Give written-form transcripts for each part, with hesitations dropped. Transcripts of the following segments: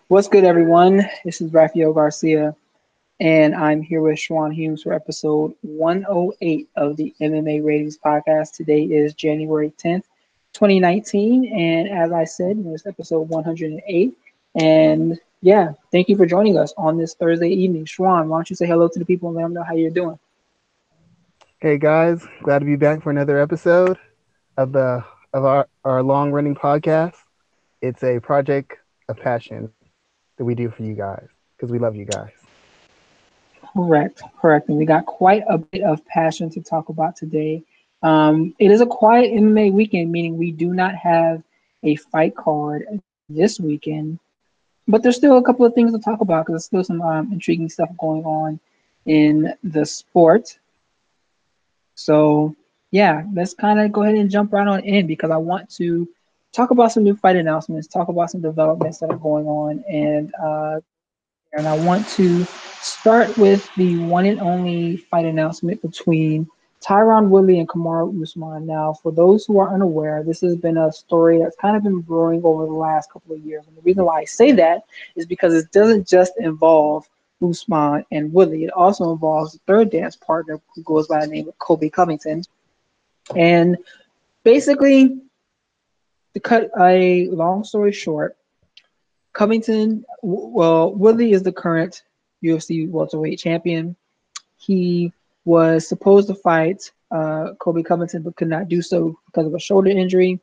What's good, everyone? This is Raphael Garcia, and I'm here with Schwan Humes for episode 108 of the MMA Ratings Podcast. Today is January 10th, 2019, and as I said, it's episode 108. And yeah, thank you for joining us on this Thursday evening. Schwan, why don't you say hello to the people and let them know how you're doing? Hey guys, glad to be back for another episode of our long running podcast. It's a project of passion that we do for you guys because we love you guys. Correct. And we got quite a bit of passion to talk about today. It is a quiet MMA weekend, meaning we do not have a fight card this weekend, but there's still a couple of things to talk about because there's still some intriguing stuff going on in the sport. So, yeah, let's kind of go ahead and jump right on in because I want to talk about some new fight announcements, talk about some developments that are going on, and I want to start with the one and only fight announcement between Tyron Woodley and Kamaru Usman. Now, for those who are unaware, this has been a story that's kind of been brewing over the last couple of years. And the reason why I say that is because it doesn't just involve Usman and Woodley. It also involves the third dance partner who goes by the name of Colby Covington. And basically, to cut a long story short, Woodley is the current UFC welterweight champion. He was supposed to fight Colby Covington, but could not do so because of a shoulder injury.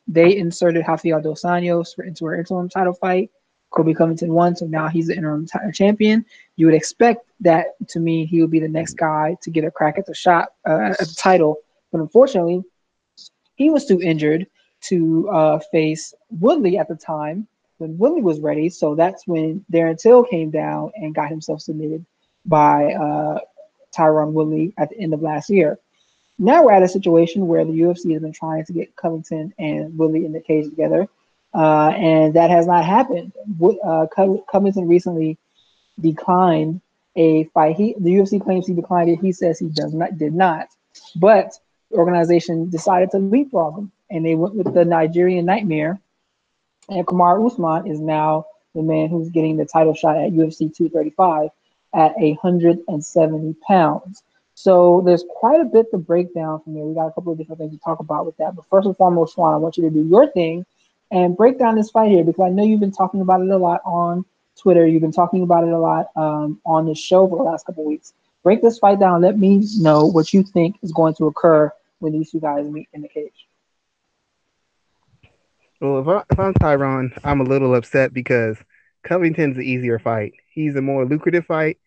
They inserted Rafael dos Anjos into an interim title fight. Colby Covington won, so now he's the interim champion. You would expect that to mean he would be the next guy to get a crack at the shot at the title, but unfortunately, he was too injured to face Woodley at the time when Woodley was ready. So that's when Darren Till came down and got himself submitted by Tyron Woodley at the end of last year. Now we're at a situation where the UFC has been trying to get Covington and Woodley in the cage together, and that has not happened. Covington recently declined a fight. The UFC claims he declined it. He says he did not. But the organization decided to leapfrog him, and they went with the Nigerian Nightmare. And Kamaru Usman is now the man who's getting the title shot at UFC 235 at 170 pounds. So there's quite a bit to break down from there. We got a couple of different things to talk about with that. But first and foremost, Swan, I want you to do your thing and break down this fight here because I know you've been talking about it a lot on Twitter. You've been talking about it a lot on this show for the last couple of weeks. Break this fight down. Let me know what you think is going to occur when these two guys meet in the cage. Well, if I'm Tyron, I'm a little upset because Covington's the easier fight. He's a more lucrative fight,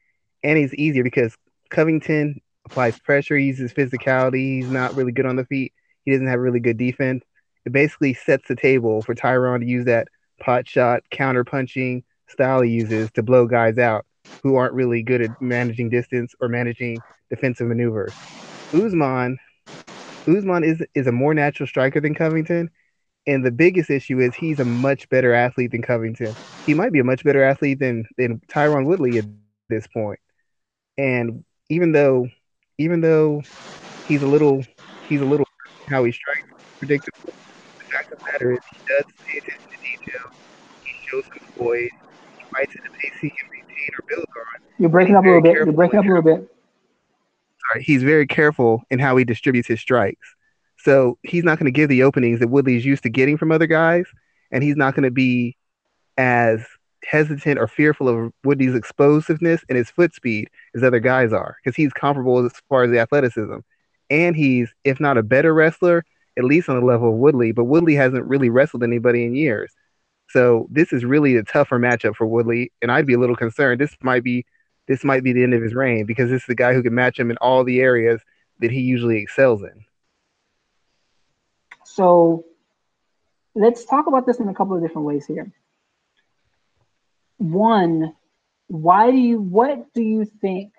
and he's easier because Covington applies pressure, he uses physicality. He's not really good on the feet. He doesn't have really good defense. It basically sets the table for Tyron to use that pot shot, counter punching style he uses to blow guys out who aren't really good at managing distance or managing defensive maneuvers. Usman Usman is a more natural striker than Covington, and the biggest issue is he's a much better athlete than Covington. He might be a much better athlete than Tyron Woodley at this point. And even though he's a little how he strikes predictable, the fact of the matter is he does pay attention to detail. He shows some poise. He fights at a pace he can maintain or build on, You're and breaking he's up a little very bit. You're careful breaking in up a little bit. he's very careful in how he distributes his strikes. So he's not going to give the openings that Woodley is used to getting from other guys, and he's not going to be as hesitant or fearful of Woodley's explosiveness and his foot speed as other guys are, because he's comparable as far as the athleticism. And he's, if not a better wrestler, at least on the level of Woodley, but Woodley hasn't really wrestled anybody in years. So this is really a tougher matchup for Woodley, and I'd be a little concerned. This might be the end of his reign because this is the guy who can match him in all the areas that he usually excels in. So let's talk about this in a couple of different ways here. One, what do you think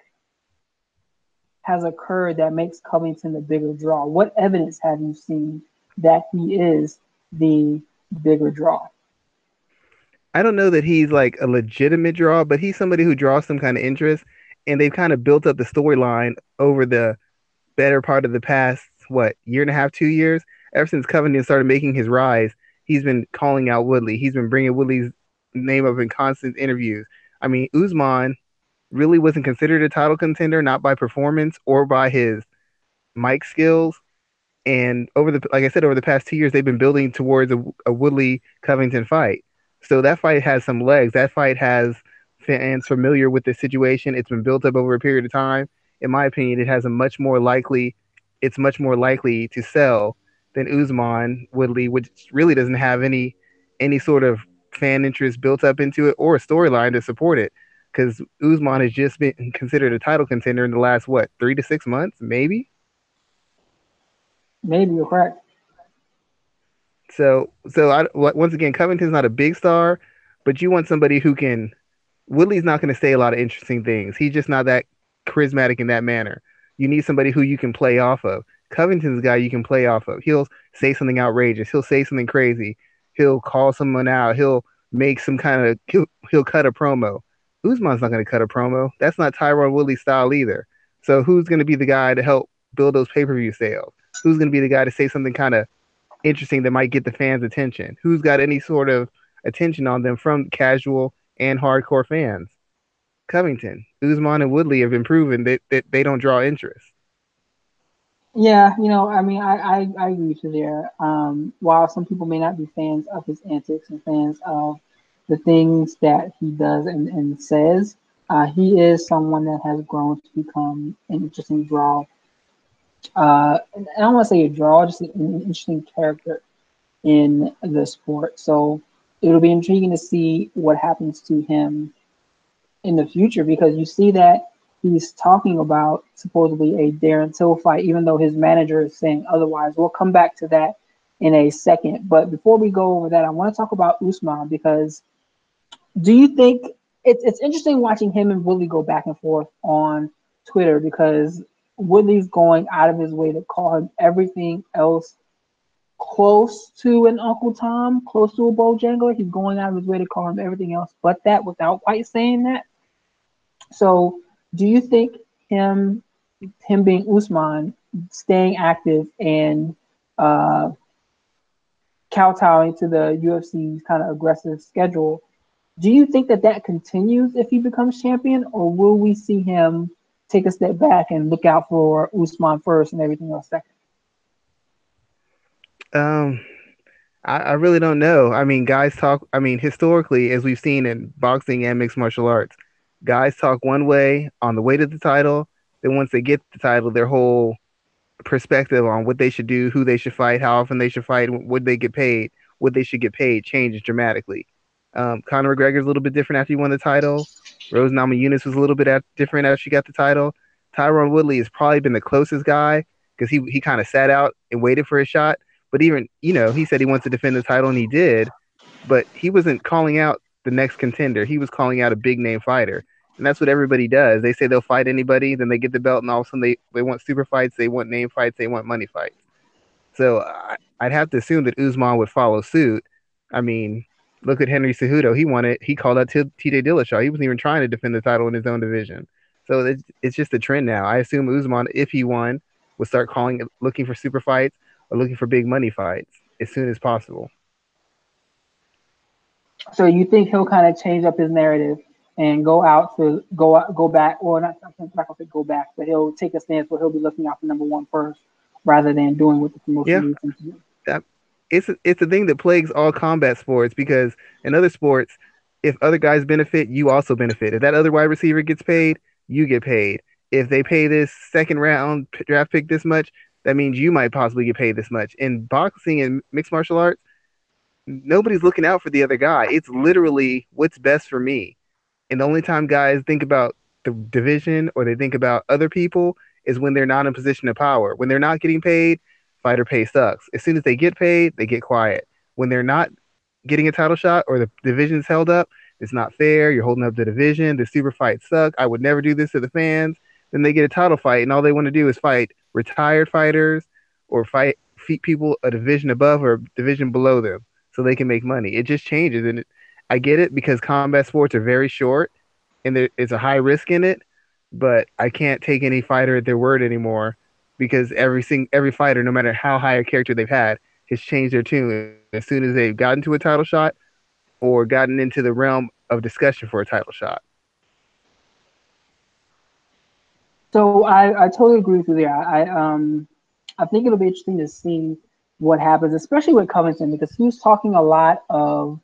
has occurred that makes Covington the bigger draw? What evidence have you seen that he is the bigger draw? I don't know that he's like a legitimate draw, but he's somebody who draws some kind of interest, and they've kind of built up the storyline over the better part of the past year and a half, 2 years. Ever since Covington started making his rise, he's been calling out Woodley. He's been bringing Woodley's name up in constant interviews. I mean, Usman really wasn't considered a title contender, not by performance or by his mic skills. And like I said, over the past 2 years, they've been building towards a Woodley Covington fight. So that fight has some legs. That fight has fans familiar with the situation. It's been built up over a period of time. In my opinion, it's much more likely to sell than Usman Woodley, which really doesn't have any sort of fan interest built up into it or a storyline to support it. Because Usman has just been considered a title contender in the last, what, 3 to 6 months, maybe? Maybe you're correct. Once again, Covington's not a big star, but you want somebody who can. Woodley's not going to say a lot of interesting things. He's just not that charismatic in that manner. You need somebody who you can play off of. Covington's a guy you can play off of. He'll say something outrageous. He'll say something crazy. He'll call someone out. He'll make some kind of. He'll cut a promo. Usman's not going to cut a promo. That's not Tyron Woodley's style either. So who's going to be the guy to help build those pay-per-view sales? Who's going to be the guy to say something kind of interesting that might get the fans' attention? Who's got any sort of attention on them from casual and hardcore fans? Covington, Usman, and Woodley have been proven that they don't draw interest. Yeah, I mean, I agree with you there. While some people may not be fans of his antics and fans of the things that he does and says, he is someone that has grown to become an interesting draw. And I don't want to say a draw, just an interesting character in the sport. So it'll be intriguing to see what happens to him in the future, because you see that he's talking about supposedly a Darren Till fight, even though his manager is saying otherwise. We'll come back to that in a second. But before we go over that, I want to talk about Usman, because do you think it's interesting watching him and Woodley go back and forth on Twitter, because Woodley's going out of his way to call him everything else close to an Uncle Tom, close to a Bojangler. He's going out of his way to call him everything else but that, without quite saying that. So, do you think him being Usman, staying active and kowtowing to the UFC's kind of aggressive schedule, do you think that continues if he becomes champion, or will we see him take a step back and look out for Usman first and everything else second? Um, I really don't know. I mean, guys talk. I mean, historically, as we've seen in boxing and mixed martial arts, guys talk one way on the way to the title. Then once they get the title, their whole perspective on what they should do, who they should fight, how often they should fight, would they get paid, what they should get paid, changes dramatically. Conor McGregor's a little bit different after he won the title. Rose Namajunas was a little bit different after she got the title. Tyron Woodley has probably been the closest guy because he kind of sat out and waited for his shot. But even, he said he wants to defend the title, and he did. But he wasn't calling out the next contender. He was calling out a big name fighter. And that's what everybody does. They say they'll fight anybody, then they get the belt, and all of a sudden they want super fights, they want name fights, they want money fights. So I'd have to assume that Usman would follow suit. I mean, look at Henry Cejudo. He won it. He called out TJ Dillashaw. He wasn't even trying to defend the title in his own division. So it's just a trend now. I assume Usman, if he won, would start looking for super fights or looking for big money fights as soon as possible. So you think he'll kind of change up his narrative and go back, or not gonna say go back, but he'll take a stance where he'll be looking out for number one first, rather than doing what the promotion needs him to do. It's a thing that plagues all combat sports, because in other sports, if other guys benefit, you also benefit. If that other wide receiver gets paid, you get paid. If they pay this second round draft pick this much, that means you might possibly get paid this much. In boxing and mixed martial arts, nobody's looking out for the other guy. It's literally what's best for me. And the only time guys think about the division or they think about other people is when they're not in position of power. When they're not getting paid, fighter pay sucks. As soon as they get paid, they get quiet. When they're not getting a title shot or the division's held up, it's not fair. You're holding up the division. The super fights suck. I would never do this to the fans. Then they get a title fight, and all they want to do is fight retired fighters or fight people a division above or division below them so they can make money. It just changes, and I get it because combat sports are very short and there is a high risk in it, but I can't take any fighter at their word anymore because every fighter, no matter how high a character they've had, has changed their tune. As soon as they've gotten to a title shot, or gotten into the realm of discussion for a title shot. So I totally agree with you there. I think it'll be interesting to see what happens, especially with Covington, because he was talking a lot of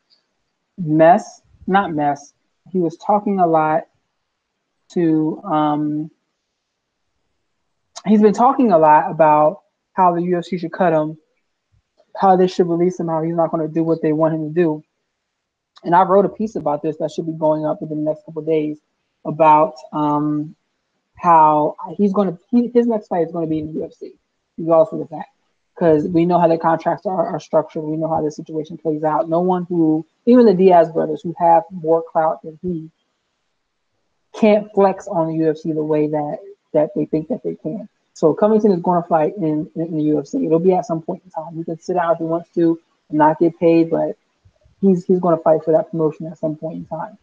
mess, not mess. He was talking a lot to he's been talking a lot about how the UFC should cut him, how they should release him, how he's not going to do what they want him to do. And I wrote a piece about this that should be going up within the next couple of days about how his next fight is going to be in the UFC, regardless of the fact, because we know how the contracts are structured. We know how the situation plays out. No one who, even the Diaz brothers, who have more clout than he, can't flex on the UFC the way that they think that they can. So Covington is going to fight in the UFC. It'll be at some point in time. He can sit out if he wants to and not get paid, but he's going to fight for that promotion at some point in time.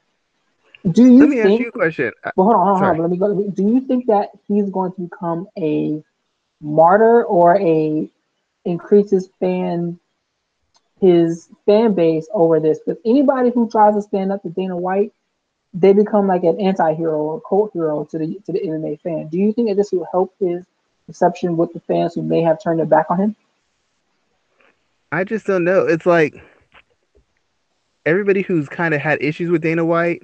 Do Let you me ask you think? a question. Well, hold on. Sorry. But let me go. Do you think that he's going to become a martyr or a increase his fan base over this? Because anybody who tries to stand up to Dana White, they become like an anti-hero or cult hero to the MMA fan. Do you think that this will help his perception with the fans who may have turned their back on him? I just don't know. It's like everybody who's kind of had issues with Dana White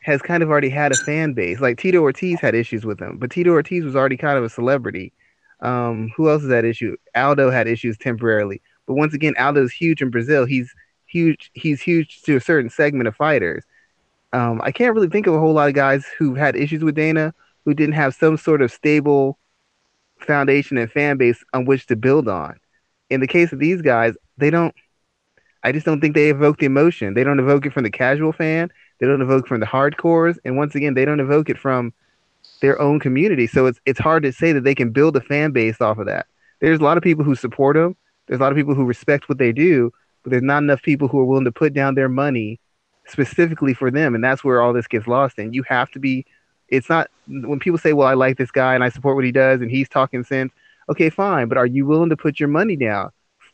has kind of already had a fan base. Like Tito Ortiz had issues with him, but Tito Ortiz was already kind of a celebrity. Who else has that issue? Aldo had issues temporarily, but once again, Aldo's huge in Brazil. He's huge. He's huge to a certain segment of fighters. I can't really think of a whole lot of guys who've had issues with Dana who didn't have some sort of stable foundation and fan base on which to build on. In the case of these guys, they don't. I just don't think they evoke the emotion. They don't evoke it from the casual fan. They don't evoke it from the hardcores, and once again, they don't evoke it from their own community. So it's hard to say that they can build a fan base off of that. There's a lot of people who support them. There's a lot of people who respect what they do, but there's not enough people who are willing to put down their money specifically for them, and that's where all this gets lost. And you have to be. It's not when people say, "Well, I like this guy and I support what he does, and he's talking sense." Okay, fine, but are you willing to put your money down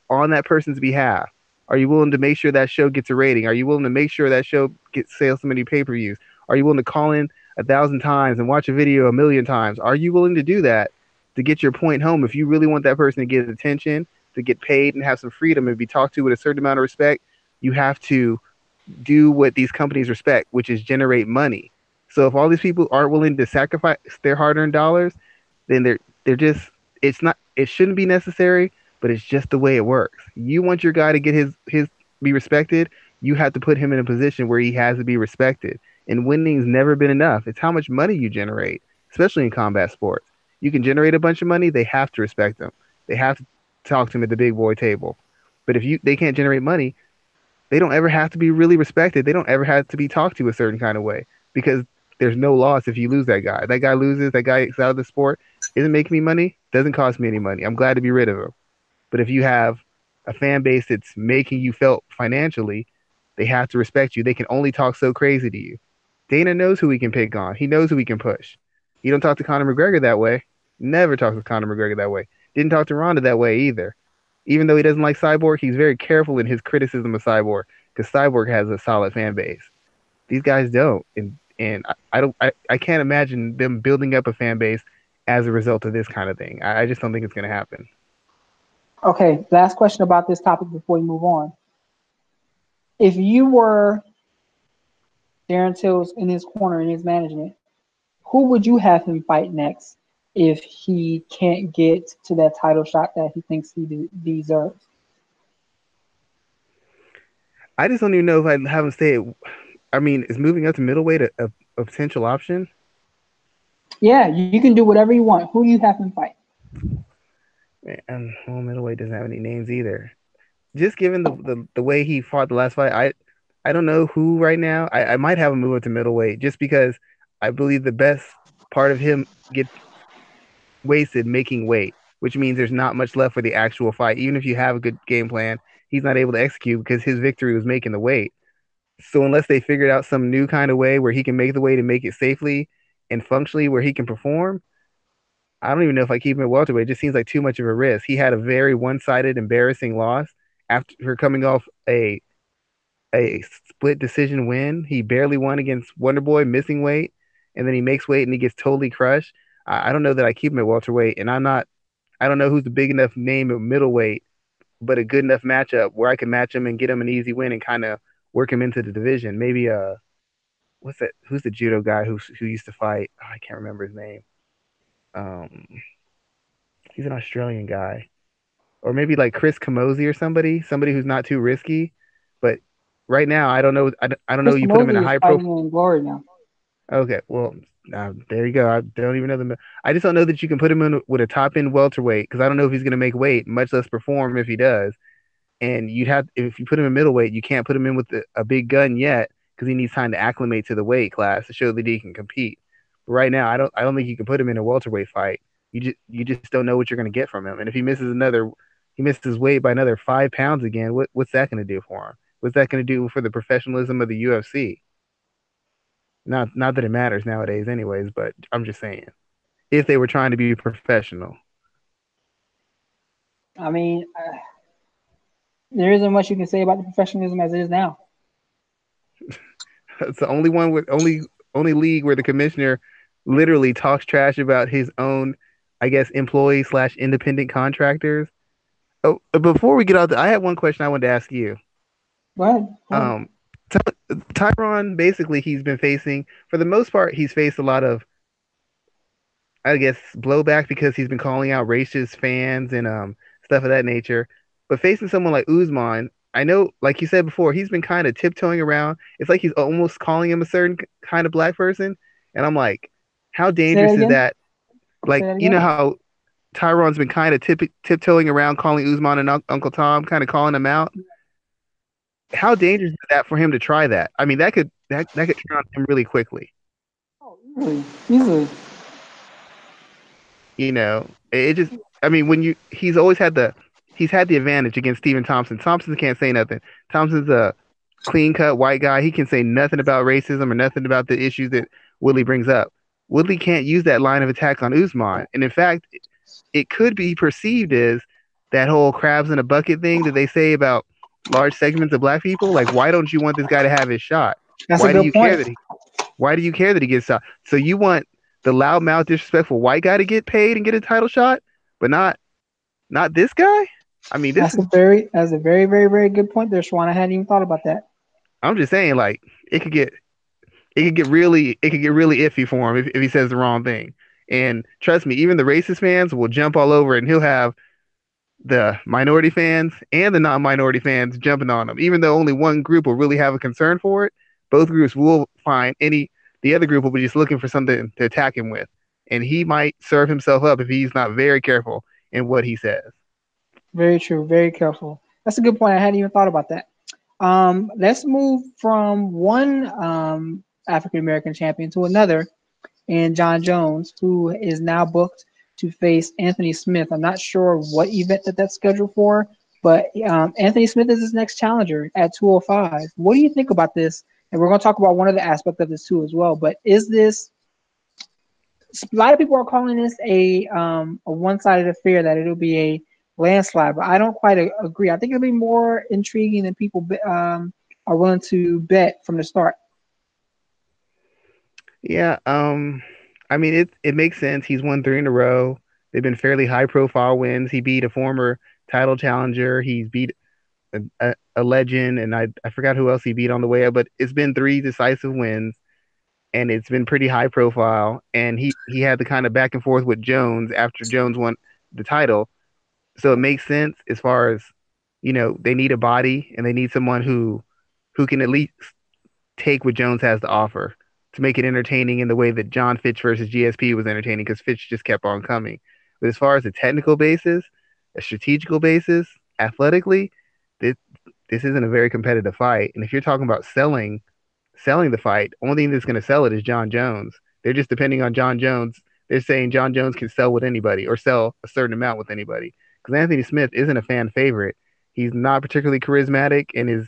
on that person's behalf? Are you willing to make sure that show gets a rating? Are you willing to make sure that show gets sales so many pay-per-views? Are you willing to call in 1,000 times and watch a video 1,000,000 times? Are you willing to do that to get your point home? If you really want that person to get attention, to get paid and have some freedom and be talked to with a certain amount of respect, you have to do what these companies respect, which is generate money. So if all these people aren't willing to sacrifice their hard-earned dollars, then they're just it shouldn't be necessary, but it's just the way it works. You want your guy to get his be respected, you have to put him in a position where he has to be respected. And winning's never been enough. It's how much money you generate, especially in combat sports. You can generate a bunch of money, they have to respect them. They have to talk to him at the big boy table. But if they can't generate money, they don't ever have to be really respected. They don't ever have to be talked to a certain kind of way because there's no loss if you lose that guy. That guy loses, that guy is out of the sport, isn't making me money, doesn't cost me any money. I'm glad to be rid of him. But if you have a fan base that's making you felt financially, they have to respect you. They can only talk so crazy to you. Dana knows who he can pick on. He knows who he can push. He don't talk to Conor McGregor that way. Never talks to Conor McGregor that way. Didn't talk to Ronda that way either. Even though he doesn't like Cyborg, he's very careful in his criticism of Cyborg because Cyborg has a solid fan base. These guys don't, and I can't imagine them building up a fan base as a result of this kind of thing. I just don't think it's going to happen. Okay, last question about this topic before we move on. If you were Darren Till's in his corner in his management, who would you have him fight next if he can't get to that title shot that he thinks he deserves? I just don't even know if I'd have him stay. I mean, is moving up to middleweight a potential option? Yeah, you can do whatever you want. Who do you have him fight? And well, middleweight doesn't have any names either. Just given the way he fought the last fight, I don't know who right now. I might have him move up to middleweight just because I believe the best part of him gets wasted making weight, which means there's not much left for the actual fight. Even if you have a good game plan, he's not able to execute because his victory was making the weight. So unless they figured out some new kind of way where he can make the weight and make it safely and functionally where he can perform, I don't even know if I keep him at welterweight. It just seems like too much of a risk. He had a very one-sided, embarrassing loss after coming off a a split decision win. He barely won against Wonder Boy, missing weight, and then he makes weight and he gets totally crushed. I don't know that I keep him at welterweight, and I don't know who's the big enough name at middleweight, but a good enough matchup where I can match him and get him an easy win and kind of work him into the division. Maybe what's that? Who's the judo guy who used to fight? Oh, I can't remember his name. Um, he's an Australian guy, or maybe like Chris Camozzi or somebody who's not too risky. But right now, I don't know. I don't know. Chris You put him in a Mosey is high fighting profile. in Glory now. Okay, well, there you go. I don't even know the. I just don't know that you can put him in with a top end welterweight because I don't know if he's going to make weight, much less perform if he does. And you'd have if you put him in middleweight, you can't put him in with a big gun yet because he needs time to acclimate to the weight class to show that he can compete. But right now, I don't think you can put him in a welterweight fight. You just don't know what you're going to get from him. And if he misses weight by another 5 pounds again. What's that going to do for him? What's that going to do for the professionalism of the UFC? Not that it matters nowadays, anyways. But I'm just saying, if they were trying to be professional, I mean, there isn't much you can say about the professionalism as it is now. it's the only one with only league where the commissioner literally talks trash about his own, I guess, employee slash independent contractors. Oh, before we get out, I had one question I wanted to ask you. Go ahead. Go ahead. Um, Tyron, basically, he's been facing, for the most part, he's faced a lot of, I guess, blowback because he's been calling out racist fans and stuff of that nature. But facing someone like Usman, I know, like you said before, he's been kind of tiptoeing around. It's like he's almost calling him a certain kind of black person, and I'm like, how Say that dangerous is again. that? Say Like, that you know again. how Tyron's been kind of tiptoeing around calling Usman and Uncle Tom, kind of calling him out. How dangerous is that for him to try that? I mean, that could turn on him really quickly. Oh, easily, easily. You know, it just, I mean, he's had the advantage against Stephen Thompson. Thompson can't say nothing. Thompson's a clean cut white guy. He can say nothing about racism or nothing about the issues that Woodley brings up. Woodley can't use that line of attack on Usman. And in fact, it could be perceived as that whole crabs in a bucket thing that they say about large segments of black people. Like, why don't you want this guy to have his shot? That's a Why do good you care point. that why do you care that he gets shot? So you want the loudmouth, disrespectful white guy to get paid and get a title shot, but not this guy? I mean, this is That's a very, very, very good point there, Schwan. I hadn't even thought about that. I'm just saying, like, it could get really iffy for him if he says the wrong thing. And trust me, even the racist fans will jump all over it, and he'll have the minority fans and the non-minority fans jumping on him. Even though only one group will really have a concern for it, both groups will find any the other group will be just looking for something to attack him with. And he might serve himself up if he's not very careful in what he says. Very true. Very careful. That's a good point. I hadn't even thought about that. Let's move from one African American champion to another, and John Jones, who is now booked to face Anthony Smith. I'm not sure what event that's scheduled for, but Anthony Smith is his next challenger at 205. What do you think about this? And we're going to talk about one other aspect of this too as well. But is this a lot of people are calling this a one-sided affair, that it'll be a landslide, but I don't quite agree. I think it'll be more intriguing than people are willing to bet from the start. Yeah, I mean it makes sense. He's won three in a row. They've been fairly high profile wins. He beat a former title challenger. He's beat a legend, and I forgot who else he beat on the way up, but it's been three decisive wins, and it's been pretty high profile. And he had the kind of back and forth with Jones after Jones won the title, so it makes sense as far as they need a body and they need someone who can at least take what Jones has to offer to make it entertaining in the way that John Fitch versus GSP was entertaining because Fitch just kept on coming. But as far as a technical basis, a strategical basis, athletically, this this isn't a very competitive fight. And if you're talking about selling the fight, only thing that's going to sell it is John Jones. They're just depending on John Jones. They're saying John Jones can sell with anybody or sell a certain amount with anybody. Because Anthony Smith isn't a fan favorite. He's not particularly charismatic, and is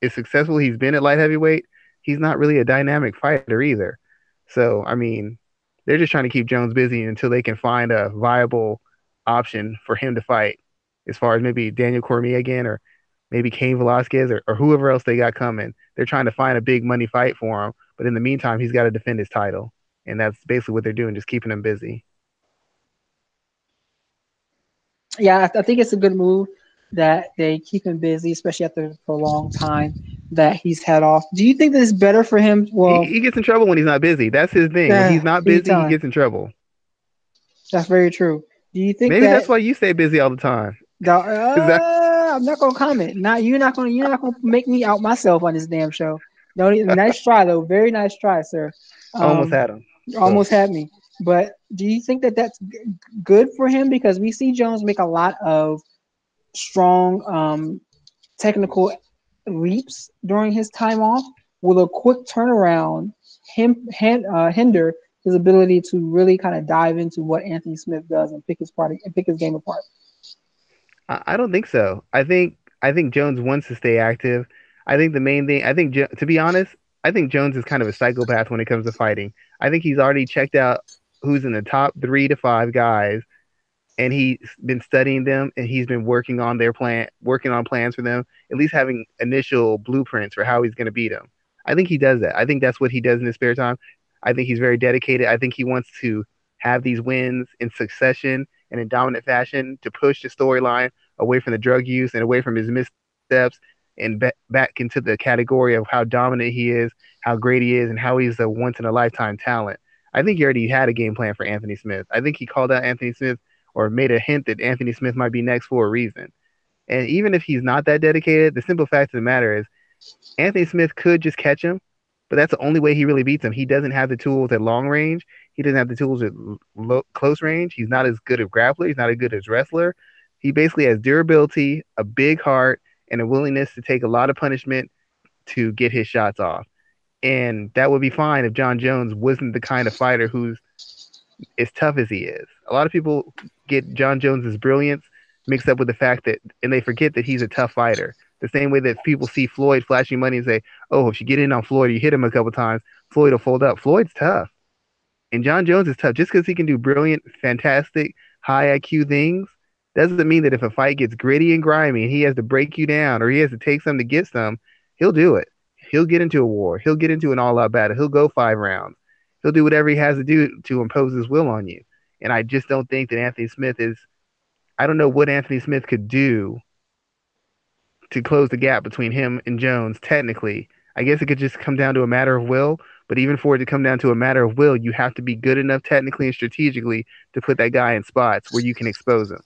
as successful he's been at light heavyweight, he's not really a dynamic fighter either. So I mean, they're just trying to keep Jones busy until they can find a viable option for him to fight, as far as maybe Daniel Cormier again, or maybe Cain Velasquez or whoever else they got coming. They're trying to find a big money fight for him, but in the meantime, he's got to defend his title, and that's basically what they're doing, just keeping him busy. Yeah, I think it's a good move that they keep him busy, especially after the prolonged time that he's had off. Do you think that it's better for him? Well, He gets in trouble when he's not busy. That's his thing. When he's not big busy, he time. gets in trouble. That's very true. Do you think Maybe that that's why you stay busy all the time. Is that I'm not gonna comment. Not you're not gonna make me out myself on this damn show. No, nice try though. Very nice try, sir. almost Um, had him? So almost had me. But do you think that that's good for him? Because we see Jones make a lot of strong technical leaps during his time off. Will a quick turnaround hinder his ability to really kind of dive into what Anthony Smith does and pick his game apart? I don't think so. I think Jones wants to stay active. I think the main thing. To be honest, I think Jones is kind of a psychopath when it comes to fighting. I think he's already checked out who's in the top 3 to 5 guys, and he's been studying them, and he's been working on plans for them, at least having initial blueprints for how he's going to beat them. I think he does that. I think that's what he does in his spare time. I think he's very dedicated. I think he wants to have these wins in succession and in dominant fashion to push the storyline away from the drug use and away from his missteps and back into the category of how dominant he is, how great he is, and how he's a once in a lifetime talent. I think he already had a game plan for Anthony Smith. I think he called out Anthony Smith or made a hint that Anthony Smith might be next for a reason. And even if he's not that dedicated, the simple fact of the matter is Anthony Smith could just catch him, but that's the only way he really beats him. He doesn't have the tools at long range. He doesn't have the tools at close range. He's not as good a grappler. He's not as good as wrestler. He basically has durability, a big heart, and a willingness to take a lot of punishment to get his shots off. And that would be fine if John Jones wasn't the kind of fighter who's as tough as he is. A lot of people get John Jones's brilliance mixed up with the fact that, and they forget that he's a tough fighter. The same way that people see Floyd flashing money and say, "Oh, if you get in on Floyd, you hit him a couple times, Floyd will fold up." Floyd's tough, and John Jones is tough. Just because he can do brilliant, fantastic, high IQ things doesn't mean that if a fight gets gritty and grimy and he has to break you down or he has to take some to get some, he'll do it. He'll get into a war. He'll get into an all-out battle. He'll go 5 rounds. He'll do whatever he has to do to impose his will on you. And I just don't think that Anthony Smith is. I don't know what Anthony Smith could do to close the gap between him and Jones. Technically, I guess it could just come down to a matter of will. But even for it to come down to a matter of will, you have to be good enough technically and strategically to put that guy in spots where you can expose him.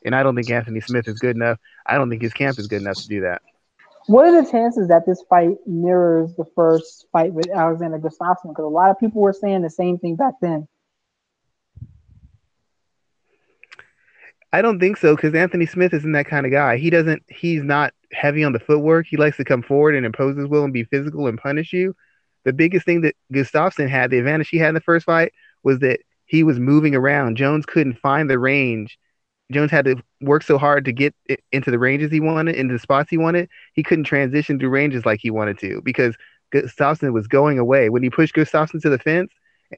And I don't think Anthony Smith is good enough. I don't think his camp is good enough to do that. What are the chances that this fight mirrors the first fight with Alexander Gustafsson? Because a lot of people were saying the same thing back then. I don't think so because Anthony Smith isn't that kind of guy. He doesn't. He's not heavy on the footwork. He likes to come forward and impose his will and be physical and punish you. The biggest thing that Gustafsson had, the advantage he had in the first fight, was that he was moving around. Jones couldn't find the range. Jones had to work so hard to get into the ranges he wanted, into the spots he wanted. He couldn't transition through ranges like he wanted to because Gustafsson was going away. When he pushed Gustafsson to the fence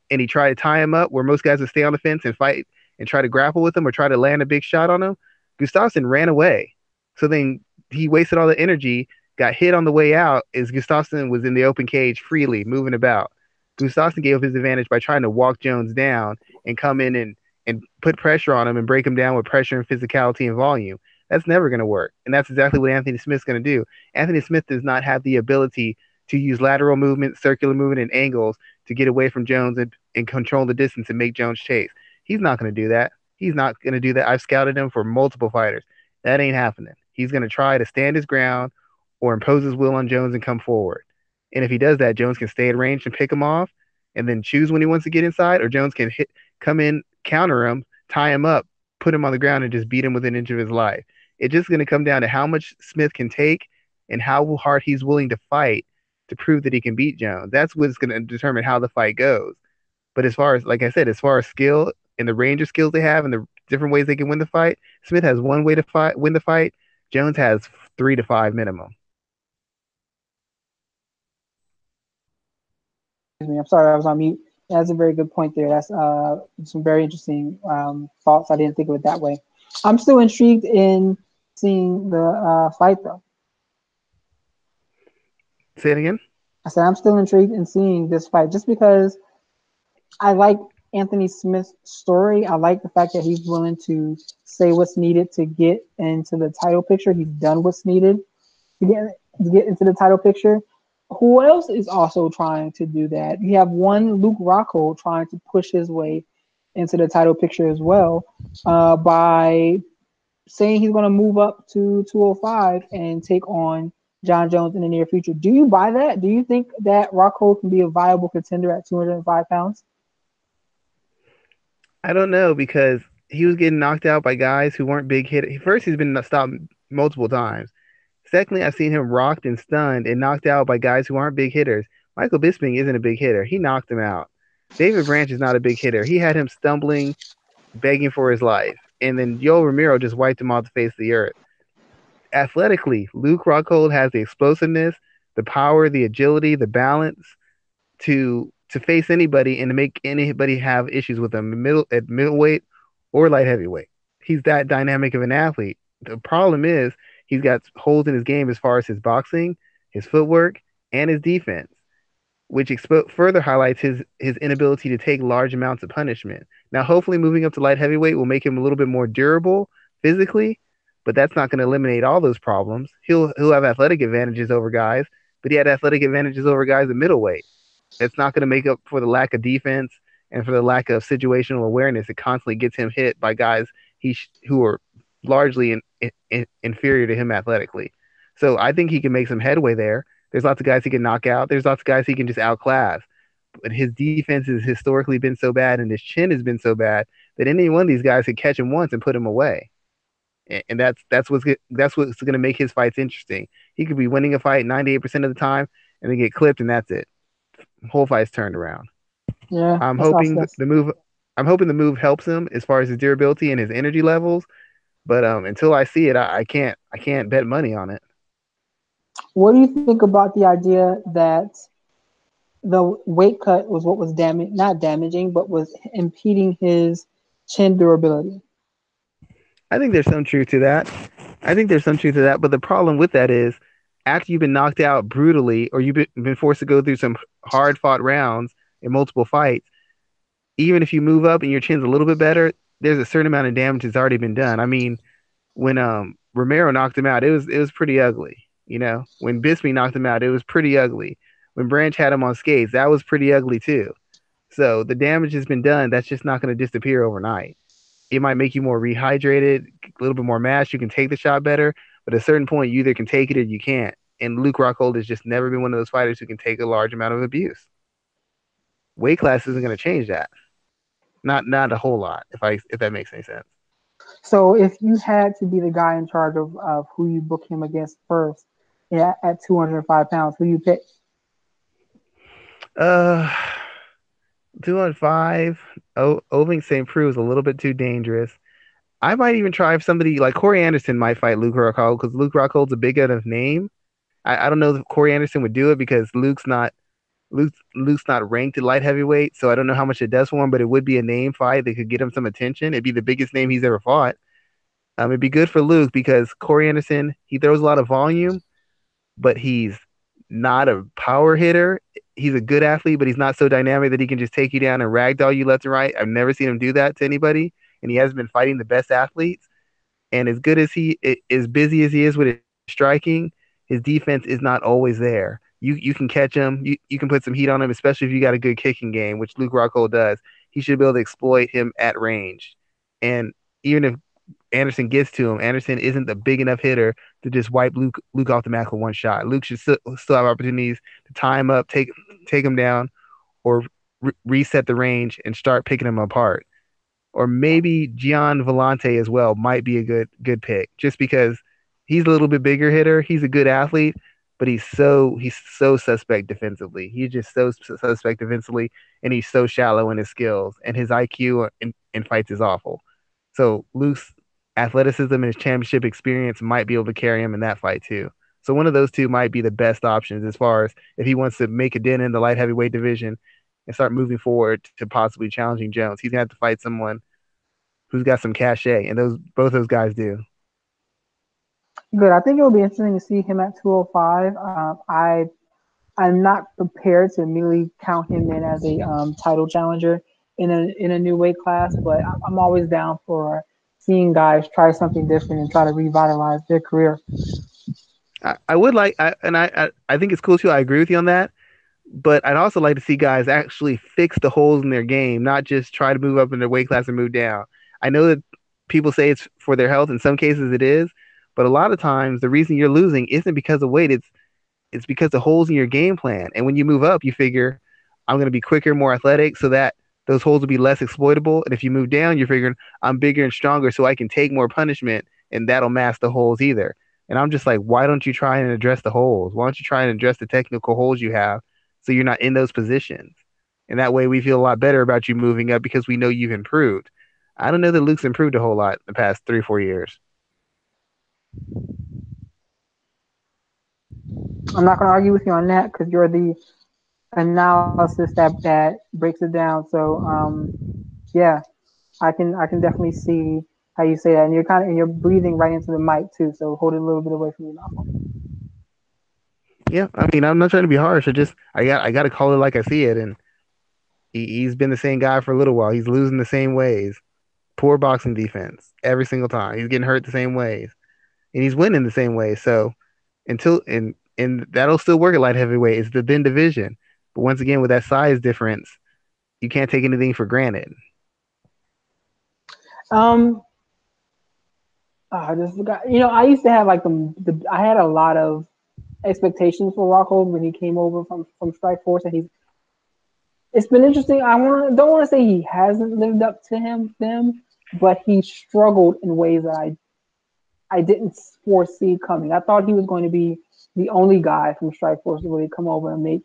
and he tried to tie him up, where most guys would stay on the fence and fight and try to grapple with him or try to land a big shot on him, Gustafsson ran away. So then he wasted all the energy, got hit on the way out as Gustafsson was in the open cage freely moving about. Gustafsson gave up his advantage by trying to walk Jones down and come in and put pressure on him and break him down with pressure and physicality and volume. That's never going to work. And that's exactly what Anthony Smith's going to do. Anthony Smith does not have the ability to use lateral movement, circular movement, and angles to get away from Jones and control the distance and make Jones chase. He's not going to do that. He's not going to do that. I've scouted him for multiple fighters. That ain't happening. He's going to try to stand his ground or impose his will on Jones and come forward. And if he does that, Jones can stay at range and pick him off and then choose when he wants to get inside, or Jones can come in, counter him, tie him up, put him on the ground, and just beat him within an inch of his life. It's just going to come down to how much Smith can take and how hard he's willing to fight to prove that he can beat Jones. That's what's going to determine how the fight goes. But as far as, like I said, as far as skill and the range of skills they have and the different ways they can win the fight, Smith has one way to win the fight. Jones has 3 to 5 minimum. Excuse me, I'm sorry, I was on mute. That's a very good point there. That's some very interesting thoughts. I didn't think of it that way. I'm still intrigued in seeing the fight though. Say it again. I said I'm still intrigued in seeing this fight just because I like Anthony Smith's story. I like the fact that he's willing to say what's needed to get into the title picture. He's done what's needed to get into the title picture. Who else is also trying to do that? You have one Luke Rockhold trying to push his way into the title picture as well by saying he's going to move up to 205 and take on John Jones in the near future. Do you buy that? Do you think that Rockhold can be a viable contender at 205 pounds? I don't know because he was getting knocked out by guys who weren't big hitters. First, he's been stopped multiple times. Secondly, I've seen him rocked and stunned and knocked out by guys who aren't big hitters. Michael Bisping isn't a big hitter. He knocked him out. David Branch is not a big hitter. He had him stumbling, begging for his life. And then Yoel Romero just wiped him off the face of the earth. Athletically, Luke Rockhold has the explosiveness, the power, the agility, the balance to face anybody and to make anybody have issues with him at middleweight or light heavyweight. He's that dynamic of an athlete. The problem is he's got holes in his game as far as his boxing, his footwork, and his defense, which further highlights his inability to take large amounts of punishment. Now, hopefully, moving up to light heavyweight will make him a little bit more durable physically, but that's not going to eliminate all those problems. He'll have athletic advantages over guys, but he had athletic advantages over guys at middleweight. It's not going to make up for the lack of defense and for the lack of situational awareness. It constantly gets him hit by guys who are largely inferior to him athletically. So I think he can make some headway there. There's lots of guys he can knock out. There's lots of guys he can just outclass. But his defense has historically been so bad, and his chin has been so bad that any one of these guys could catch him once and put him away. And that's what's going to make his fights interesting. He could be winning a fight 98% of the time, and then get clipped, and that's it. Whole fight's turned around. Yeah, I'm that's hoping awesome. the move. I'm hoping the move helps him as far as his durability and his energy levels. But until I see it, I can't bet money on it. What do you think about the idea that the weight cut was what was not damaging, but was impeding his chin durability? I think there's some truth to that. I think there's some truth to that. But the problem with that is, after you've been knocked out brutally, or you've been forced to go through some hard fought rounds in multiple fights, even if you move up and your chin's a little bit better, there's a certain amount of damage that's already been done. I mean, when Romero knocked him out, it was pretty ugly. When Bisping knocked him out, it was pretty ugly. When Branch had him on skates, that was pretty ugly too. So the damage has been done. That's just not going to disappear overnight. It might make you more rehydrated, a little bit more mass. You can take the shot better, but at a certain point, you either can take it or you can't. And Luke Rockhold has just never been one of those fighters who can take a large amount of abuse. Weight class isn't going to change that. Not a whole lot, if that makes any sense. So if you had to be the guy in charge of who you book him against first, yeah, at 205 pounds, who you pick? Uh, 205. Oving St. Preux is a little bit too dangerous. I might even try if somebody like Corey Anderson might fight Luke Rockhold because Luke Rockhold's a big enough name. I don't know if Corey Anderson would do it because Luke's not ranked at light heavyweight, so I don't know how much it does for him. But it would be a name fight that could get him some attention. It'd be the biggest name he's ever fought. It'd be good for Luke because Corey Anderson he throws a lot of volume, but he's not a power hitter. He's a good athlete, but he's not so dynamic that he can just take you down and ragdoll you left and right. I've never seen him do that to anybody, and he hasn't been fighting the best athletes. And as busy as he is with his striking, his defense is not always there. You can catch him. You can put some heat on him, especially if you got a good kicking game, which Luke Rockhold does. He should be able to exploit him at range. And even if Anderson gets to him, Anderson isn't the big enough hitter to just wipe Luke off the mat with one shot. Luke should still have opportunities to tie him up, take him down, or reset the range and start picking him apart. Or maybe Gian Vellante as well might be a good pick, just because he's a little bit bigger hitter. He's a good athlete, but he's so suspect defensively. He's just so suspect defensively, and he's so shallow in his skills, and his IQ in fights is awful. So Luke's athleticism and his championship experience might be able to carry him in that fight too. So one of those two might be the best options as far as if he wants to make a dent in the light heavyweight division and start moving forward to possibly challenging Jones. He's gonna have to fight someone who's got some cachet, and those both those guys do. Good. I think it will be interesting to see him at 205. I I'm not prepared to immediately count him in as a title challenger in a new weight class, but I'm always down for seeing guys try something different and try to revitalize their career. I would like, I think it's cool too. I agree with you on that. But I'd also like to see guys actually fix the holes in their game, not just try to move up in their weight class and move down. I know that people say it's for their health. In some cases, it is. But a lot of times, the reason you're losing isn't because of weight. It's because of holes in your game plan. And when you move up, you figure I'm going to be quicker, more athletic, so that those holes will be less exploitable. And if you move down, you're figuring I'm bigger and stronger, so I can take more punishment, and that'll mask the holes either. And I'm just like, why don't you try and address the holes? Why don't you try and address the technical holes you have so you're not in those positions? And that way we feel a lot better about you moving up because we know you've improved. I don't know that Luke's improved a whole lot in the past 3, 4 years. I'm not going to argue with you on that because you're the analysis that breaks it down. So yeah, I can definitely see how you say that, and you're breathing right into the mic too. So hold it a little bit away from your mouth. Yeah, I mean, I'm not trying to be harsh. I got to call it like I see it, and he's been the same guy for a little while. He's losing the same ways. Poor boxing defense every single time. He's getting hurt the same ways, and he's winning the same way. So until and that'll still work at light heavyweight. It's the thin division, but once again, with that size difference, you can't take anything for granted. Um, I just forgot. I used to have like I had a lot of expectations for Rockhold when he came over from Strike Force, and it's been interesting. Don't want to say he hasn't lived up to them, but he struggled in ways that I didn't foresee coming. I thought he was going to be the only guy from Strike Force to really come over and make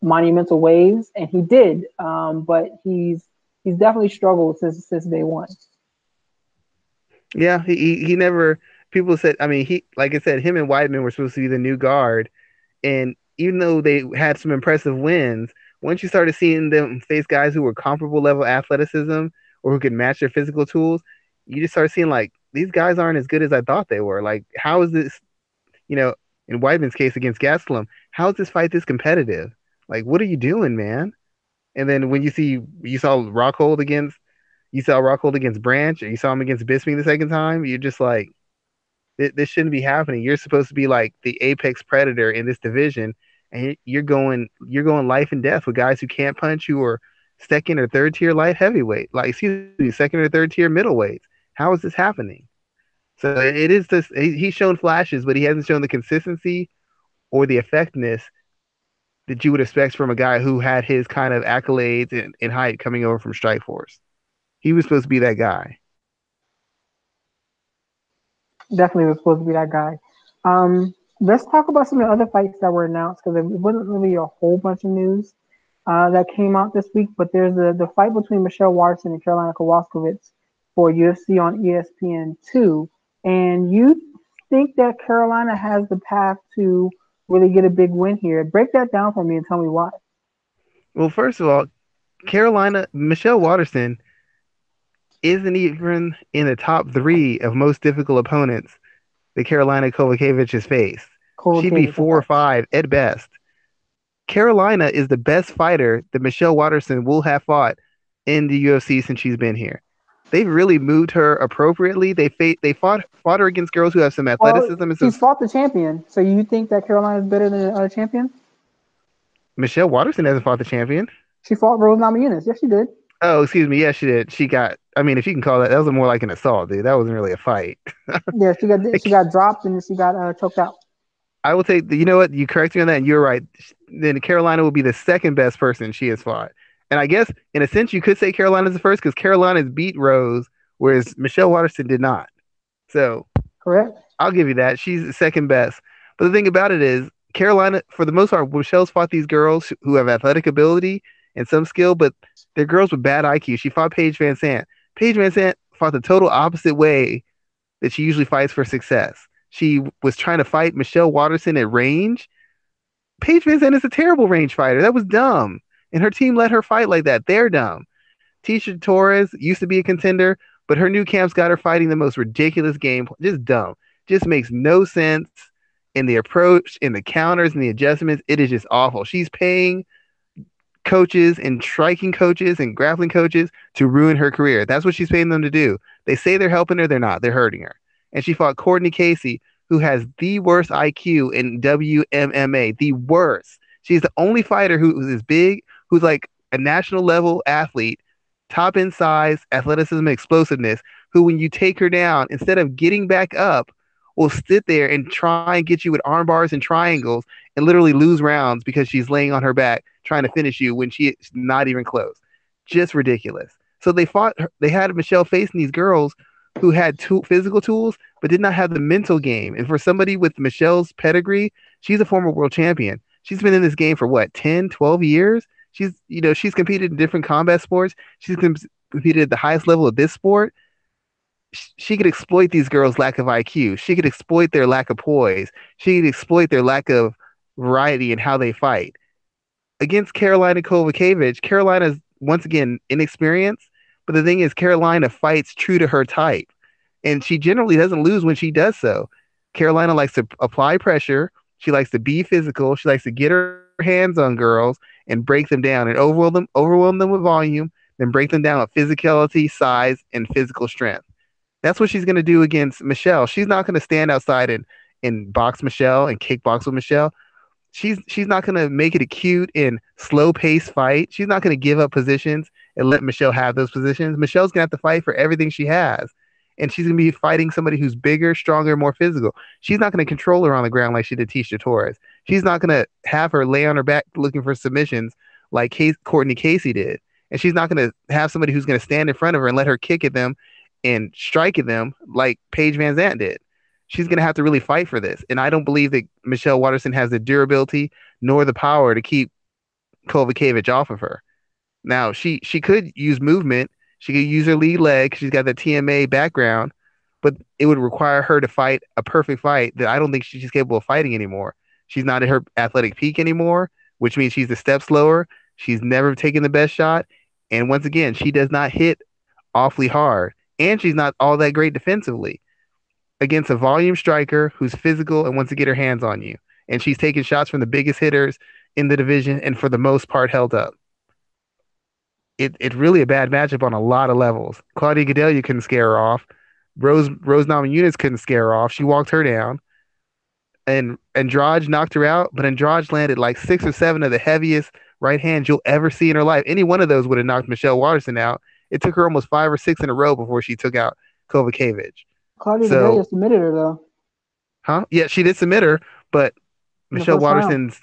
monumental waves, and he did. But he's definitely struggled since day one. Yeah, he never. People said, I mean, he like I said, him and Weidman were supposed to be the new guard, and even though they had some impressive wins, once you started seeing them face guys who were comparable level athleticism or who could match their physical tools, you just start seeing like these guys aren't as good as I thought they were. Like, how is this? You know, in Weidman's case against Gastelum, how is this fight this competitive? Like, what are you doing, man? And then when you saw Rockhold against Branch, or you saw him against Bisping the second time, you're just like, this shouldn't be happening. You're supposed to be like the apex predator in this division, and you're going life and death with guys who can't punch, who are second or third tier light heavyweight, like excuse me, second or third tier middleweights. How is this happening? So it is this. He's shown flashes, but he hasn't shown the consistency or the effectiveness that you would expect from a guy who had his kind of accolades and hype coming over from Strikeforce. He was supposed to be that guy. Definitely was supposed to be that guy. Let's talk about some of the other fights that were announced because it wasn't really a whole bunch of news that came out this week. But there's the fight between Michelle Watson and Carolina Kowalskiewicz for UFC on ESPN2. And you think that Carolina has the path to really get a big win here? Break that down for me and tell me why. Well, first of all, Michelle Waterson isn't even in the top three of most difficult opponents that Carolina Kovacevic has faced. She'd be Kowalkiewicz, four or okay. five at best. Carolina is the best fighter that Michelle Waterson will have fought in the UFC since she's been here. They've really moved her appropriately. They fought her against girls who have some Well, athleticism and some. she's fought the champion. So you think that Carolina is better than the other champion? Michelle Waterson hasn't fought the champion. She fought Rose Namajunas. Yes, she did. Oh, excuse me. Yeah, she did. She got. I mean, if you can call that was more like an assault, dude. That wasn't really a fight. Yeah, she got dropped and she got choked out. I will take. You know what? You correct me on that, and you're right. Then Carolina will be the second best person she has fought. And I guess in a sense you could say Carolina's the first because Carolina's beat Rose, whereas Michelle Waterson did not. So Correct. I'll give you that. She's the second best. But the thing about it is, Carolina, for the most part, Michelle's fought these girls who have athletic ability and some skill, but they're girls with bad IQ. She fought Paige Van Sant. Paige Van Sant fought the total opposite way that she usually fights for success. She was trying to fight Michelle Waterson at range. Paige Van Sant is a terrible range fighter. That was dumb. And her team let her fight like that. They're dumb. Tisha Torres used to be a contender, but her new camp's got her fighting the most ridiculous game. Just dumb. Just makes no sense. in the approach, in the counters, and the adjustments. It is just awful. She's paying coaches and striking coaches and grappling coaches to ruin her career. That's what she's paying them to do. They say they're helping her, they're not. They're hurting her. And she fought Courtney Casey, who has the worst IQ in WMMA, the worst. She's the only fighter who is big, who's like a national level athlete, top in size, athleticism, and explosiveness, who when you take her down, instead of getting back up, will sit there and try and get you with arm bars and triangles and literally lose rounds because she's laying on her back trying to finish you when she's not even close. Just ridiculous. So they had Michelle facing these girls who had physical tools but did not have the mental game. And for somebody with Michelle's pedigree, she's a former world champion. She's been in this game for what, 10, 12 years? She's competed in different combat sports. She's competed at the highest level of this sport. She could exploit these girls' lack of IQ. She could exploit their lack of poise. She could exploit their lack of variety in how they fight. Against Carolina Kovacevic, Carolina's once again inexperienced, but the thing is, Carolina fights true to her type, and she generally doesn't lose when she does so. Carolina likes to apply pressure. She likes to be physical. She likes to get her hands on girls and break them down and overwhelm them with volume, then break them down with physicality, size, and physical strength. That's what she's going to do against Michelle. She's not going to stand outside and box Michelle and kickbox with Michelle. She's not going to make it a cute and slow paced fight. She's not going to give up positions and let Michelle have those positions. Michelle's going to have to fight for everything she has. And she's going to be fighting somebody who's bigger, stronger, more physical. She's not going to control her on the ground like she did Tisha Torres. She's not going to have her lay on her back looking for submissions like Courtney Casey did. And she's not going to have somebody who's going to stand in front of her and let her kick at them and strike at them like Paige Van Zant did. She's going to have to really fight for this. And I don't believe that Michelle Waterson has the durability nor the power to keep Kovacevic off of her. Now, she could use movement. She could use her lead leg. She's got the TMA background, but it would require her to fight a perfect fight that I don't think she's capable of fighting anymore. She's not at her athletic peak anymore, which means she's a step slower. She's never taken the best shot. And once again, she does not hit awfully hard. And she's not all that great defensively against a volume striker who's physical and wants to get her hands on you. And she's taking shots from the biggest hitters in the division and for the most part held up. It's really a bad matchup on a lot of levels. Claudia Gadelha couldn't scare her off. Rose Namajunas couldn't scare her off. She walked her down. And Andrade knocked her out, but Andrade landed like 6 or 7 of the heaviest right hands you'll ever see in her life. Any one of those would have knocked Michelle Waterson out. It took her almost 5 or 6 in a row before she took out Kovacevic. Claudia Gadelha submitted her though. Huh? Yeah, she did submit her, but Michelle Waterson's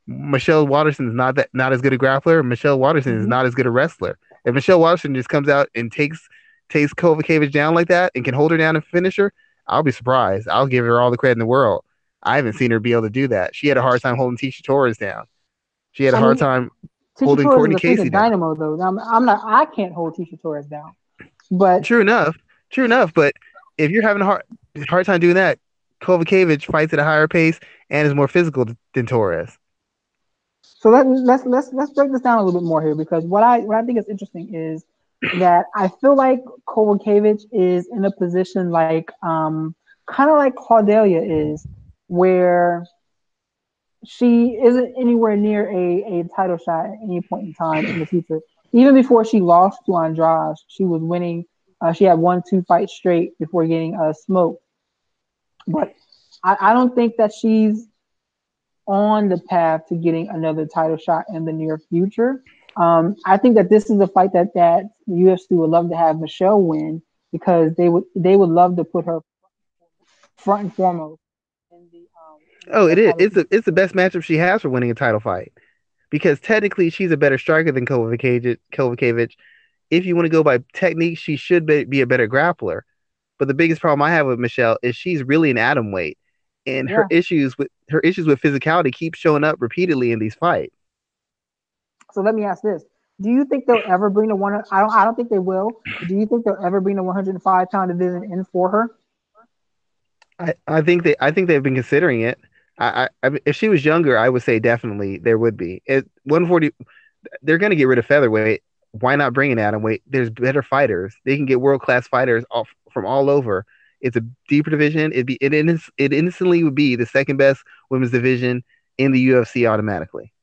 not as good a grappler. Michelle Waterson is not as good a wrestler. If Michelle Waterson just comes out and takes Kovacevic down like that and can hold her down and finish her, I'll be surprised. I'll give her all the credit in the world. I haven't seen her be able to do that. She had a hard time holding Tisha Torres down. She had a hard time holding Courtney Casey down. Dynamo though. I can't hold Tisha Torres down. But true enough. But if you're having a hard time doing that, Kovacevic fights at a higher pace and is more physical than Torres. So let's break this down a little bit more here, because what I think is interesting is that I feel like Kovacevic is in a position like kind of like Claudelia is, where she isn't anywhere near a title shot at any point in time in the future. Even before she lost to Andrade, she was winning. She had 1-2 fights straight before getting smoked. But I don't think that she's on the path to getting another title shot in the near future. I think that this is a fight that the UFC would love to have Michelle win, because they would love to put her front and foremost in the. It is. It's the best matchup she has for winning a title fight, because technically she's a better striker than Kovacevic. If you want to go by technique, she should be a better grappler. But the biggest problem I have with Michelle is she's really an atom weight, and her issues with physicality keep showing up repeatedly in these fights. So let me ask this: do you think they'll ever bring the one? I don't think they will. Do you think they'll ever bring the 105-pound division in for her? I think they've been considering it. I if she was younger, I would say definitely there would be. At 140, they're going to get rid of featherweight. Why not bring an atomweight? There's better fighters. They can get world-class fighters from all over It's a deeper division. It instantly would be the second best women's division in the UFC automatically,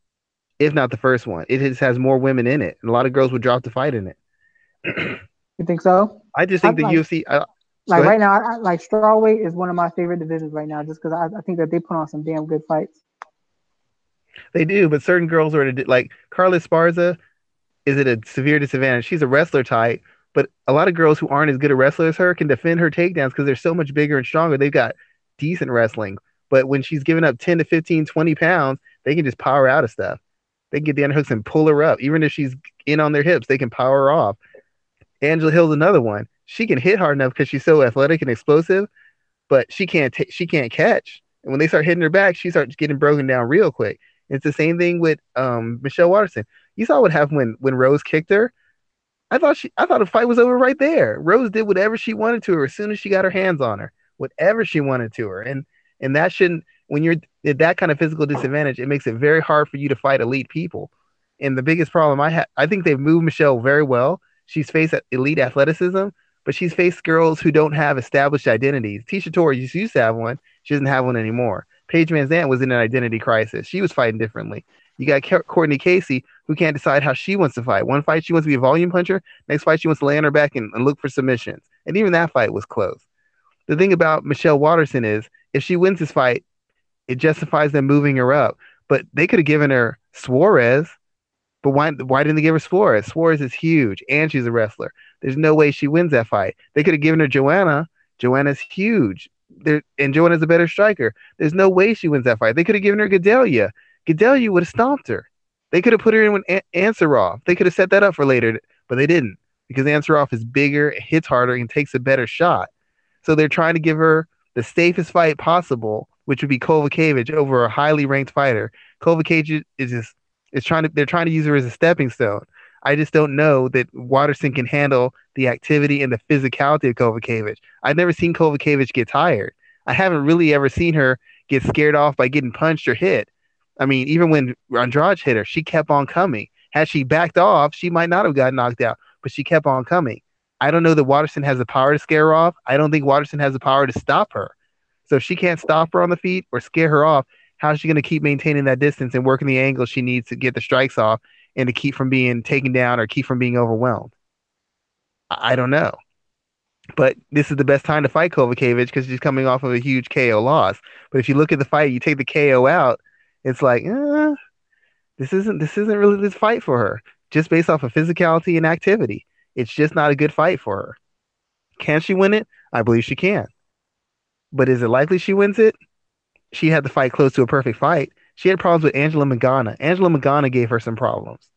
if not the first one. It just has more women in it, and a lot of girls would drop to fight in it. You think so? I just I think the like UFC. Go like ahead. right now. Like strawweight is one of my favorite divisions right now, just because I think that they put on some damn good fights. They do, but certain girls are like Carla Esparza is at a severe disadvantage. She's a wrestler type, but a lot of girls who aren't as good a wrestler as her can defend her takedowns because they're so much bigger and stronger. They've got decent wrestling. But when she's giving up 10 to 15, 20 pounds, they can just power out of stuff. They can get the underhooks and pull her up. Even if she's in on their hips, they can power her off. Angela Hill's another one. She can hit hard enough because she's so athletic and explosive, but she can't catch. And when they start hitting her back, she starts getting broken down real quick. It's the same thing with Michelle Watterson. You saw what happened when Rose kicked her. I thought the fight was over right there. Rose did whatever she wanted to her as soon as she got her hands on her, whatever she wanted to her, and that shouldn't. When you're at that kind of physical disadvantage, it makes it very hard for you to fight elite people. And the biggest problem I think they've moved Michelle very well. She's faced elite athleticism, but she's faced girls who don't have established identities. Tisha Torres used to have one; she doesn't have one anymore. Paige Van Zant was in an identity crisis. She was fighting differently. You got Courtney Casey, who can't decide how she wants to fight. One fight, she wants to be a volume puncher. Next fight, she wants to lay on her back and look for submissions. And even that fight was close. The thing about Michelle Watterson is, if she wins this fight, it justifies them moving her up. But they could have given her Suarez, but why didn't they give her Suarez? Suarez is huge, and she's a wrestler. There's no way she wins that fight. They could have given her Joanna. Joanna's huge. And Joanna's a better striker. There's no way she wins that fight. They could have given her Gadelia. Gadelia would have stomped her. They could have put her in with Ansarov. They could have set that up for later, but they didn't because Ansarov is bigger, hits harder, and takes a better shot. So they're trying to give her the safest fight possible, which would be Kovacevic over a highly ranked fighter. Kovacevic they're trying to use her as a stepping stone. I just don't know that Watterson can handle the activity and the physicality of Kovacevic. I've never seen Kovacevic get tired. I haven't really ever seen her get scared off by getting punched or hit. I mean, even when Andrade hit her, she kept on coming. Had she backed off, she might not have gotten knocked out, but she kept on coming. I don't know that Watterson has the power to scare her off. I don't think Watterson has the power to stop her. So if she can't stop her on the feet or scare her off, how's she going to keep maintaining that distance and working the angle she needs to get the strikes off and to keep from being taken down or keep from being overwhelmed? I don't know. But this is the best time to fight Kovacevic because she's coming off of a huge KO loss. But if you look at the fight, you take the KO out, it's like, this isn't really this fight for her. Just based off of physicality and activity, it's just not a good fight for her. Can she win it? I believe she can. But is it likely she wins it? She had the fight close to a perfect fight. She had problems with Angela Magana. Angela Magana gave her some problems.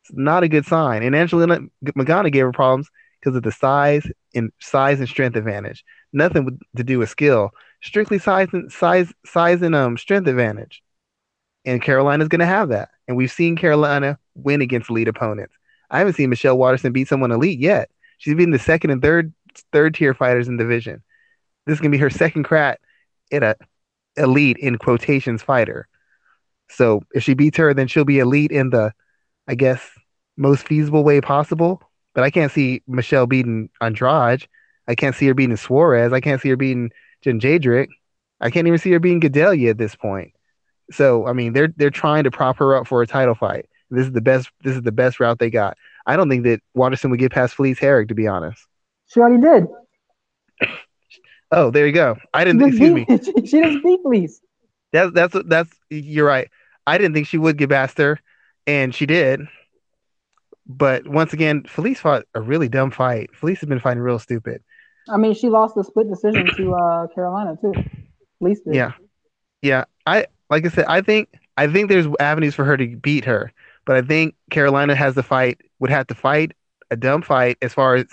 It's not a good sign. And Angela Magana gave her problems because of the size and strength advantage. Nothing to do with skill. Strictly size and strength advantage. And Carolina's going to have that. And we've seen Carolina win against elite opponents. I haven't seen Michelle Watterson beat someone elite yet. She's beaten the second and third tier fighters in the division. This is going to be her second crack at a elite in quotations fighter. So if she beats her, then she'll be elite in the, I guess, most feasible way possible. But I can't see Michelle beating Andrade. I can't see her beating Suarez. I can't see her beating Jen Jadrick. I can't even see her beating Gadelia at this point. So I mean, they're trying to prop her up for a title fight. This is the best. This is the best route they got. I don't think that Watterson would get past Felice Herrig, to be honest. She already did. Oh, there you go. I didn't. Excuse me. She just beat Felice. That's. You're right. I didn't think she would get past her, and she did. But once again, Felice fought a really dumb fight. Felice has been fighting real stupid. I mean, she lost the split decision to Carolina too. Felice did. Yeah. Like I said, I think there's avenues for her to beat her, but I think Carolina would have to fight a dumb fight as far as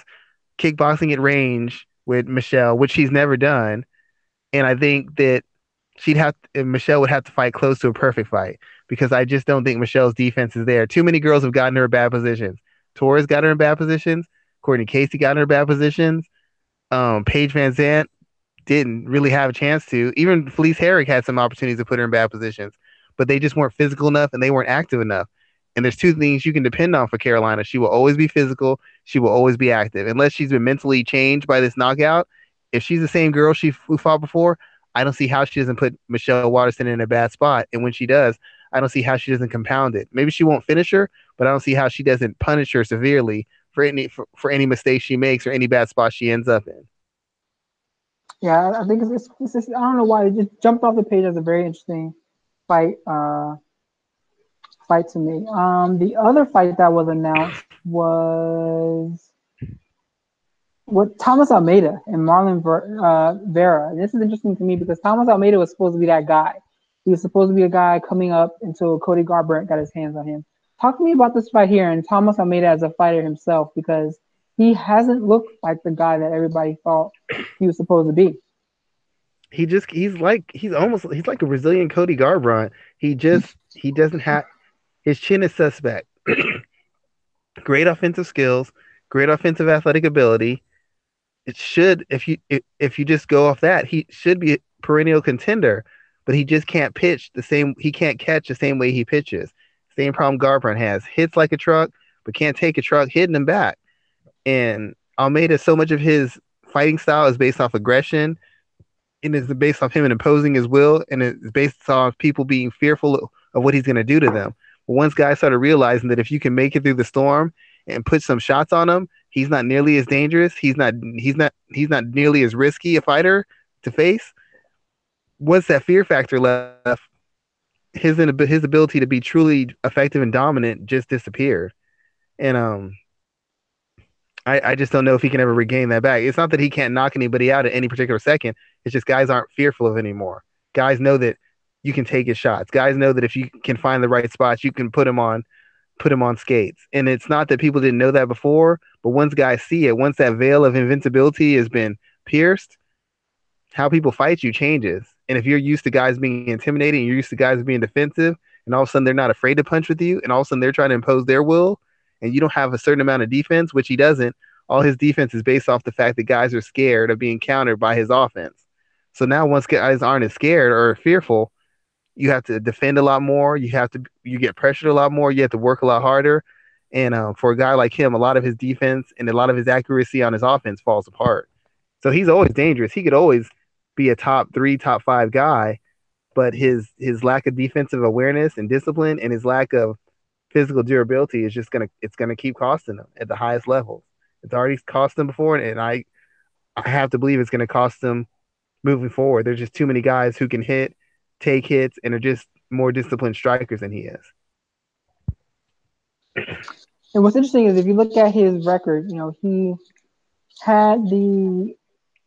kickboxing at range with Michelle, which she's never done, and I think that Michelle would have to fight close to a perfect fight because I just don't think Michelle's defense is there. Too many girls have gotten her in bad positions. Torres got her in bad positions. Courtney Casey got her in bad positions. Paige Van Zant didn't really have a chance to. Even Felice Herrig had some opportunities to put her in bad positions, but they just weren't physical enough and they weren't active enough. And there's two things you can depend on for Carolina. She will always be physical. She will always be active. Unless she's been mentally changed by this knockout, if she's the same girl who fought before, I don't see how she doesn't put Michelle Waterson in a bad spot. And when she does, I don't see how she doesn't compound it. Maybe she won't finish her, but I don't see how she doesn't punish her severely for any mistake she makes or any bad spot she ends up in. Yeah, I think it's just, I don't know why it just jumped off the page as a very interesting fight. Fight to me. The other fight that was announced was with Thomas Almeida and Marlon Vera. This is interesting to me because Thomas Almeida was supposed to be that guy. He was supposed to be a guy coming up until Cody Garbrandt got his hands on him. Talk to me about this fight here and Thomas Almeida as a fighter himself because he hasn't looked like the guy that everybody thought he was supposed to be. He's like a Brazilian Cody Garbrandt. He doesn't have his chin is suspect. Great offensive skills, great offensive athletic ability. It should if you just go off that, he should be a perennial contender, but he just can't pitch the same. He can't catch the same way he pitches. Same problem Garbrandt has. Hits like a truck, but can't take a truck hitting him back. And Almeida, so much of his fighting style is based off aggression, and it's based off him and imposing his will, and it's based off people being fearful of what he's going to do to them. But once guys started realizing that if you can make it through the storm and put some shots on him, he's not nearly as dangerous. He's not nearly as risky a fighter to face. Once that fear factor left, his ability to be truly effective and dominant just disappeared. And I just don't know if he can ever regain that back. It's not that he can't knock anybody out at any particular second. It's just guys aren't fearful of it anymore. Guys know that you can take his shots. Guys know that if you can find the right spots, you can put him on skates. And it's not that people didn't know that before, but once guys see it, once that veil of invincibility has been pierced, how people fight you changes. And if you're used to guys being intimidating, you're used to guys being defensive, and all of a sudden they're not afraid to punch with you, and all of a sudden they're trying to impose their will, and you don't have a certain amount of defense, which he doesn't. All his defense is based off the fact that guys are scared of being countered by his offense. So now once guys aren't as scared or fearful, you have to defend a lot more. You get pressured a lot more. You have to work a lot harder. And for a guy like him, a lot of his defense and a lot of his accuracy on his offense falls apart. So he's always dangerous. He could always be a top 3, top 5 guy, but his lack of defensive awareness and discipline and his lack of physical durability is just gonna keep costing him at the highest levels. It's already cost him before, and I have to believe it's gonna cost him moving forward. There's just too many guys who can hit, take hits, and are just more disciplined strikers than he is. And what's interesting is if you look at his record, had the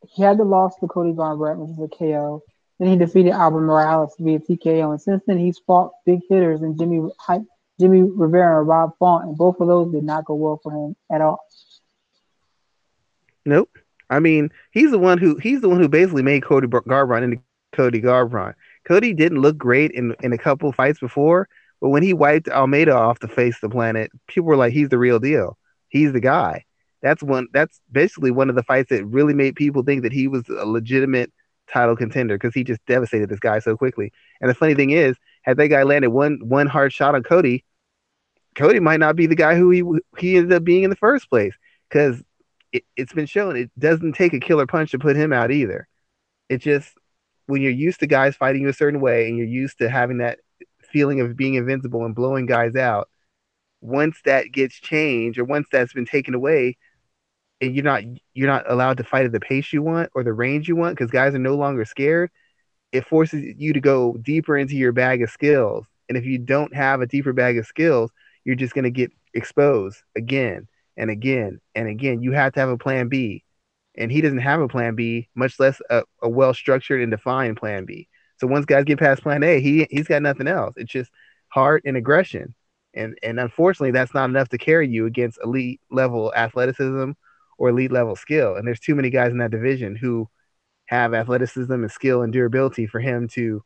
he had the loss to Cody Garbrandt, which is a KO. Then he defeated Albert Morales via TKO, and since then he's fought big hitters and Jimmy Rivera and Rob Font, and both of those did not go well for him at all. Nope. I mean, he's the one who basically made Cody Garbrandt into Cody Garbrandt. Cody didn't look great in a couple fights before, but when he wiped Almeida off the face of the planet, people were like, he's the real deal. He's the guy. That's basically one of the fights that really made people think that he was a legitimate title contender because he just devastated this guy so quickly. And the funny thing is, had that guy landed one hard shot on Cody, Cody might not be the guy who he ended up being in the first place because it's been shown it doesn't take a killer punch to put him out either. It just when you're used to guys fighting you a certain way and you're used to having that feeling of being invincible and blowing guys out, once that gets changed or once that's been taken away, and you're not allowed to fight at the pace you want or the range you want because guys are no longer scared, it forces you to go deeper into your bag of skills. And if you don't have a deeper bag of skills, you're just going to get exposed again and again and again. You have to have a plan B. And he doesn't have a plan B, much less a well structured and defined plan B. So once guys get past plan A, he's got nothing else. It's just heart and aggression. And unfortunately, that's not enough to carry you against elite level athleticism or elite level skill. And there's too many guys in that division who have athleticism and skill and durability for him to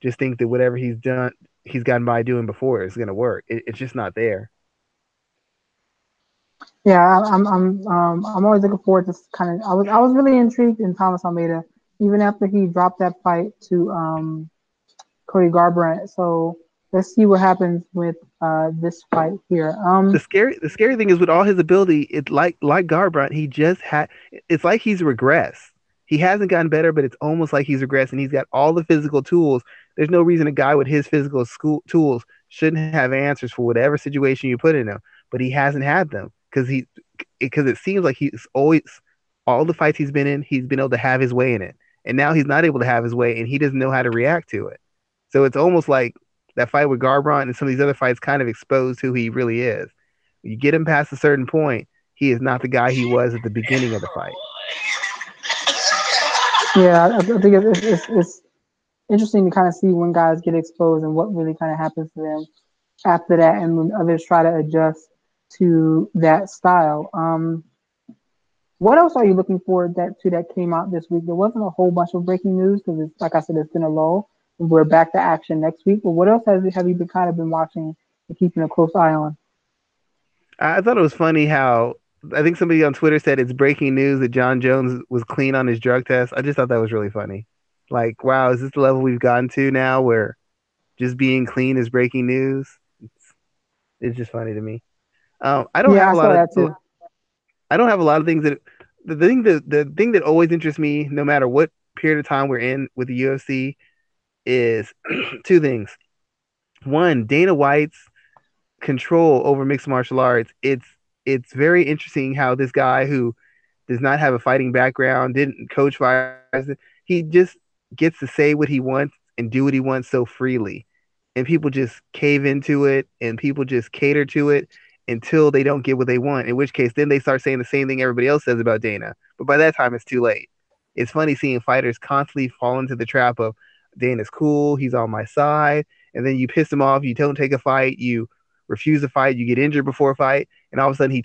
just think that whatever he's gotten by doing before is going to work. It's just not there. Yeah, I'm always looking forward to kind of. I was really intrigued in Thomas Almeida even after he dropped that fight to Cody Garbrandt. So let's see what happens with this fight here. The scary thing is with all his ability, it's like Garbrandt, it's like he's regressed. he hasn't gotten better, but it's almost like he's regressing. He's got all the physical tools. There's no reason a guy with his physical school tools shouldn't have answers for whatever situation you put in him, but he hasn't had them because it seems like he's always all the fights he's been in, he's been able to have his way in it, and now he's not able to have his way, and he doesn't know how to react to it. So it's almost like that fight with Garbrandt and some of these other fights kind of exposed who he really is. You get him past a certain point, he is not the guy he was at the beginning of the fight. Yeah, I think it's interesting to kind of see when guys get exposed and what really kind of happens to them after that, and when others try to adjust to that style. What else are you looking forward that came out this week? There wasn't a whole bunch of breaking news because, like I said, it's been a lull. We're back to action next week. But what else have you been kind of been watching and keeping a close eye on? I thought it was funny how I think somebody on Twitter said it's breaking news that John Jones was clean on his drug test. I just thought that was really funny. Like, wow, is this the level we've gotten to now where just being clean is breaking news? It's just funny to me. I don't Yeah, have I a lot saw of that too. I don't have a lot of things that the thing that always interests me, no matter what period of time we're in with the UFC, is two things. One, Dana White's control over mixed martial arts. It's very interesting how this guy who does not have a fighting background, didn't coach fighters, he just gets to say what he wants and do what he wants so freely. And people just cave into it and people just cater to it until they don't get what they want. In which case, then they start saying the same thing everybody else says about Dana. But by that time, it's too late. It's funny seeing fighters constantly fall into the trap of Dana's cool, he's on my side, and then you piss him off, you don't take a fight, you refuse a fight, you get injured before a fight, and all of a sudden he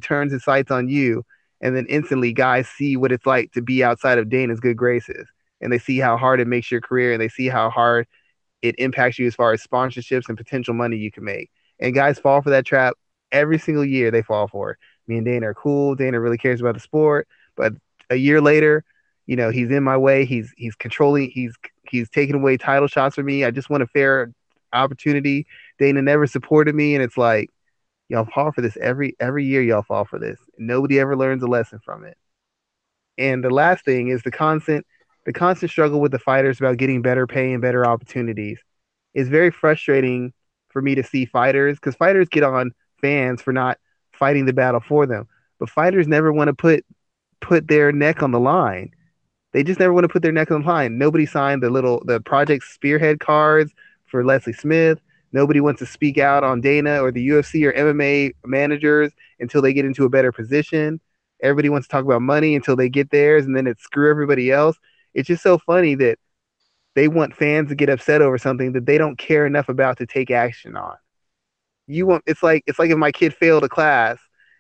turns his sights on you, and then instantly guys see what it's like to be outside of Dana's good graces, and they see how hard it makes your career, and they see how hard it impacts you as far as sponsorships and potential money you can make. And guys fall for that trap every single year. They fall for it. Me and Dana are cool. Dana really cares about the sport, but a year later, he's in my way. He's controlling. He's taking away title shots from me. I just want a fair opportunity. Dana never supported me, and it's like y'all fall for this every year. Y'all fall for this. Nobody ever learns a lesson from it. And the last thing is the constant struggle with the fighters about getting better pay and better opportunities. It's very frustrating for me to see fighters because fighters get on fans for not fighting the battle for them, but fighters never want to put their neck on the line. They just never want to put their neck on the line. Nobody signed the Project Spearhead cards for Leslie Smith. Nobody wants to speak out on Dana or the UFC or MMA managers until they get into a better position. Everybody wants to talk about money until they get theirs, and then it's screw everybody else. It's just so funny that they want fans to get upset over something that they don't care enough about to take action on. It's like if my kid failed a class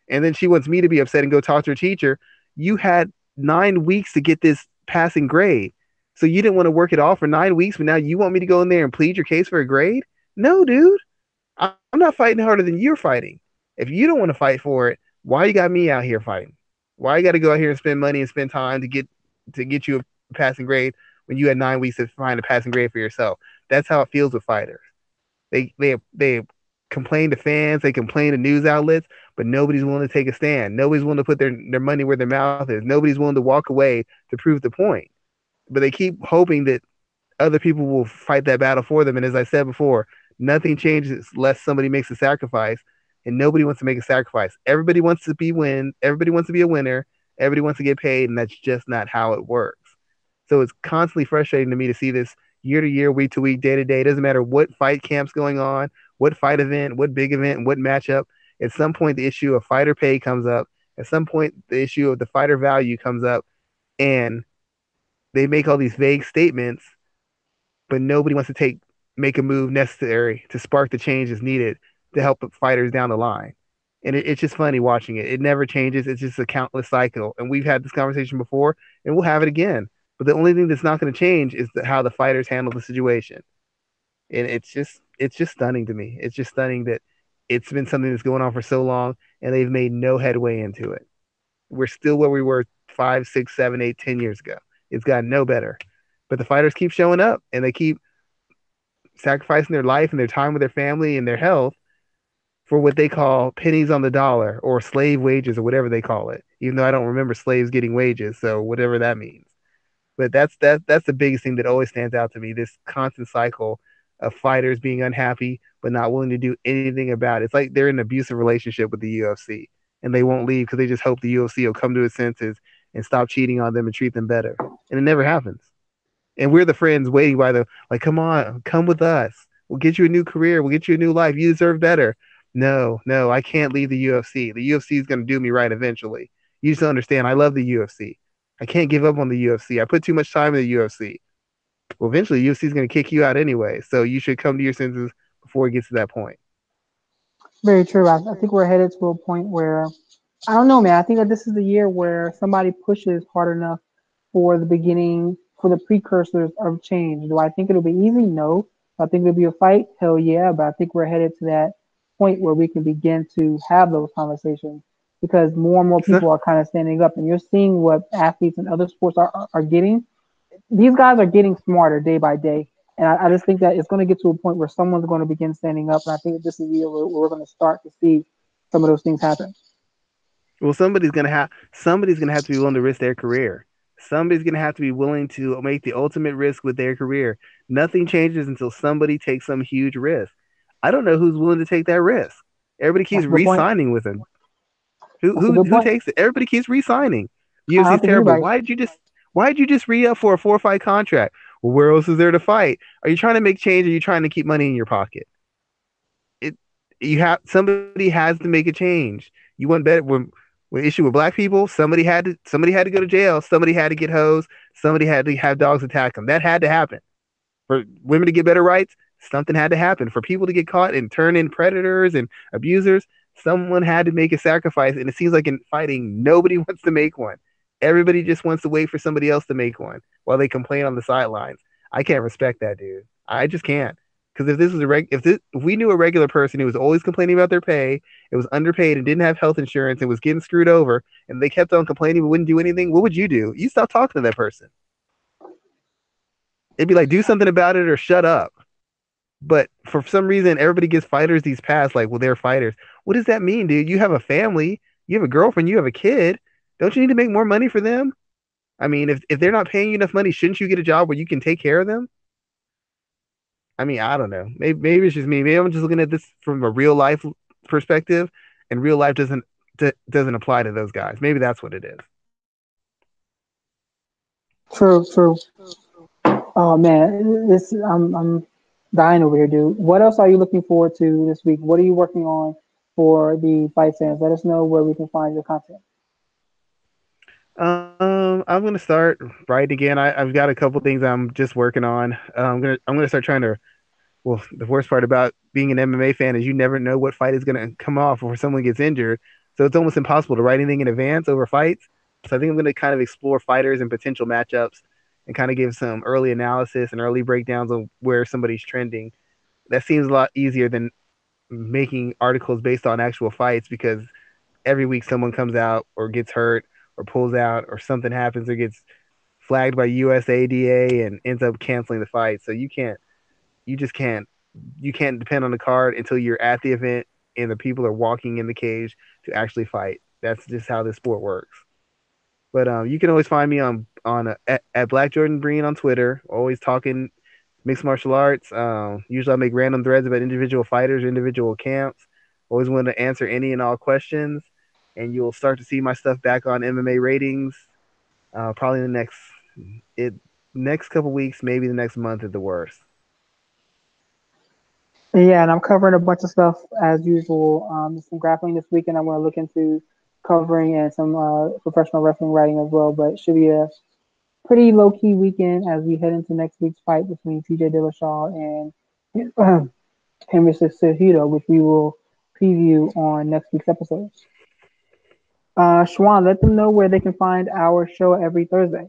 and then she wants me to be upset and go talk to her teacher. You had 9 weeks to get this passing grade. So you didn't want to work it all for 9 weeks, but now you want me to go in there and plead your case for a grade? No, dude. I'm not fighting harder than you're fighting. If you don't want to fight for it, why you got me out here fighting? Why you got to go out here and spend money and spend time to get you a passing grade when you had 9 weeks to find a passing grade for yourself? That's how it feels with fighters. They complain to fans, they complain to news outlets, but nobody's willing to take a stand. Nobody's willing to put their money where their mouth is. Nobody's willing to walk away to prove the point. But they keep hoping that other people will fight that battle for them. And as I said before, nothing changes unless somebody makes a sacrifice, and nobody wants to make a sacrifice. Everybody wants to be win. Everybody wants to be a winner. Everybody wants to get paid, and that's just not how it works. So it's constantly frustrating to me to see this year to year, week to week, day to day. It doesn't matter what fight camp's going on, what fight event, what big event, what matchup. At some point, the issue of fighter pay comes up. At some point, the issue of the fighter value comes up, and they make all these vague statements, but nobody wants to make a move necessary to spark the changes needed to help the fighters down the line. And it's just funny watching it. It never changes. It's just a countless cycle. And we've had this conversation before, and we'll have it again. But the only thing that's not going to change is how the fighters handle the situation. And it's just stunning to me. It's just stunning that it's been something that's going on for so long, and they've made no headway into it. We're still where we were 5, 6, 7, 8, 10 years ago. It's gotten no better. But the fighters keep showing up, and they keep sacrificing their life and their time with their family and their health for what they call pennies on the dollar or slave wages or whatever they call it. Even though I don't remember slaves getting wages, so whatever that means. But that's the biggest thing that always stands out to me. This constant cycle of fighters being unhappy but not willing to do anything about it. It's like they're in an abusive relationship with the UFC and they won't leave because they just hope the UFC will come to its senses and stop cheating on them and treat them better. And it never happens. And we're the friends waiting by the like, come on, come with us. We'll get you a new career. We'll get you a new life. You deserve better. No, no, I can't leave the UFC. The UFC is going to do me right eventually. You just don't understand. I love the UFC. I can't give up on the UFC. I put too much time in the UFC. Well, eventually, the UFC is going to kick you out anyway. So you should come to your senses before it gets to that point. Very true. I think we're headed to a point where I don't know, man. I think that this is the year where somebody pushes hard enough for the beginning, for the precursors of change. Do I think it'll be easy? No. I think it'll be a fight. Hell yeah. But I think we're headed to that point where we can begin to have those conversations because more and more So, people are kind of standing up, and you're seeing what athletes in other sports are getting. These guys are getting smarter day by day. And I just think that it's going to get to a point where someone's going to begin standing up. And I think that this is the year where we're going to start to see some of those things happen. well, somebody's gonna have to be willing to risk their career. Somebody's gonna have to be willing to make the ultimate risk with their career. Nothing changes until somebody takes some huge risk. I don't know who's willing to take that risk. Everybody keeps That's a good point. re-signing with him. Who That's a who good who point. takes it? Everybody keeps re-signing. I don't UFC's think terrible. anybody. Why did you just re-up for a 4 fight contract? Well, where else is there to fight? Are you trying to make change or are you trying to keep money in your pocket? It you have somebody has to make a change. You want better when issue with black people, somebody had to go to jail, somebody had to get hosed, somebody had to have dogs attack them. That had to happen. For women to get better rights, something had to happen. For people to get caught and turn in predators and abusers, someone had to make a sacrifice. And it seems like in fighting, nobody wants to make one. Everybody just wants to wait for somebody else to make one while they complain on the sidelines. I can't respect that, dude. I just can't. Because if this was if we knew a regular person who was always complaining about their pay, it was underpaid and didn't have health insurance and was getting screwed over, and they kept on complaining but wouldn't do anything, what would you do? You stop talking to that person. It'd be like do something about it or shut up. But for some reason, everybody gives fighters these paths like, well, they're fighters. What does that mean, dude? You have a family, you have a girlfriend, you have a kid. Don't you need to make more money for them? I mean, if they're not paying you enough money, shouldn't you get a job where you can take care of them? I mean, I don't know. Maybe it's just me. Maybe I'm just looking at this from a real life perspective, and real life doesn't apply to those guys. Maybe that's what it is. True, true. Oh man, this I'm dying over here, dude. What else are you looking forward to this week? What are you working on for the fight fans? Let us know where we can find your content. I'm gonna start writing again. I've got a couple things I'm just working on. I'm gonna start trying to. Well, the worst part about being an MMA fan is you never know what fight is gonna come off before someone gets injured. So it's almost impossible to write anything in advance over fights. So I think I'm gonna kind of explore fighters and potential matchups and kind of give some early analysis and early breakdowns on where somebody's trending. That seems a lot easier than making articles based on actual fights because every week someone comes out or gets hurt or pulls out or something happens or gets flagged by USADA and ends up canceling the fight. So you just can't depend on the card until you're at the event and the people are walking in the cage to actually fight. That's just how this sport works. But you can always find me at Black Jordan Breen on Twitter. Always talking mixed martial arts. Usually I make random threads about individual fighters or individual camps. Always want to answer any and all questions. And you'll start to see my stuff back on MMA ratings. Probably in the it next couple weeks, maybe the next month at the worst. Yeah, and I'm covering a bunch of stuff as usual. Some grappling this weekend. I want to look into covering and some professional wrestling writing as well. But it should be a pretty low key weekend as we head into next week's fight between TJ Dillashaw and Henry Cejudo, which we will preview on next week's episode. Schwan, let them know where they can find our show every Thursday.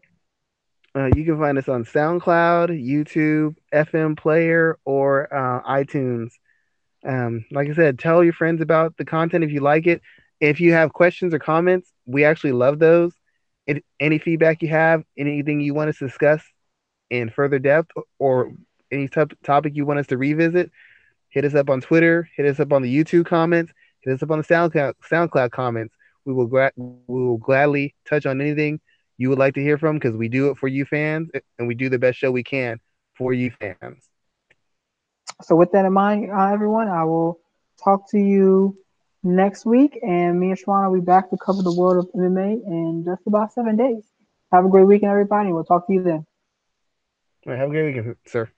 You can find us on SoundCloud, YouTube, FM Player, or iTunes. Like I said, tell your friends about the content if you like it. If you have questions or comments, we actually love those. Any feedback you have, anything you want us to discuss in further depth, or any topic you want us to revisit, Hit us up on Twitter. Hit us up on the YouTube comments. Hit us up on the SoundCloud comments. We will gladly touch on anything you would like to hear from because we do it for you fans and we do the best show we can for you fans. So with that in mind, everyone, I will talk to you next week, and me and Schwan will be back to cover the world of MMA in just about 7 days. Have a great weekend, everybody. We'll talk to you then. All right, have a great weekend, sir.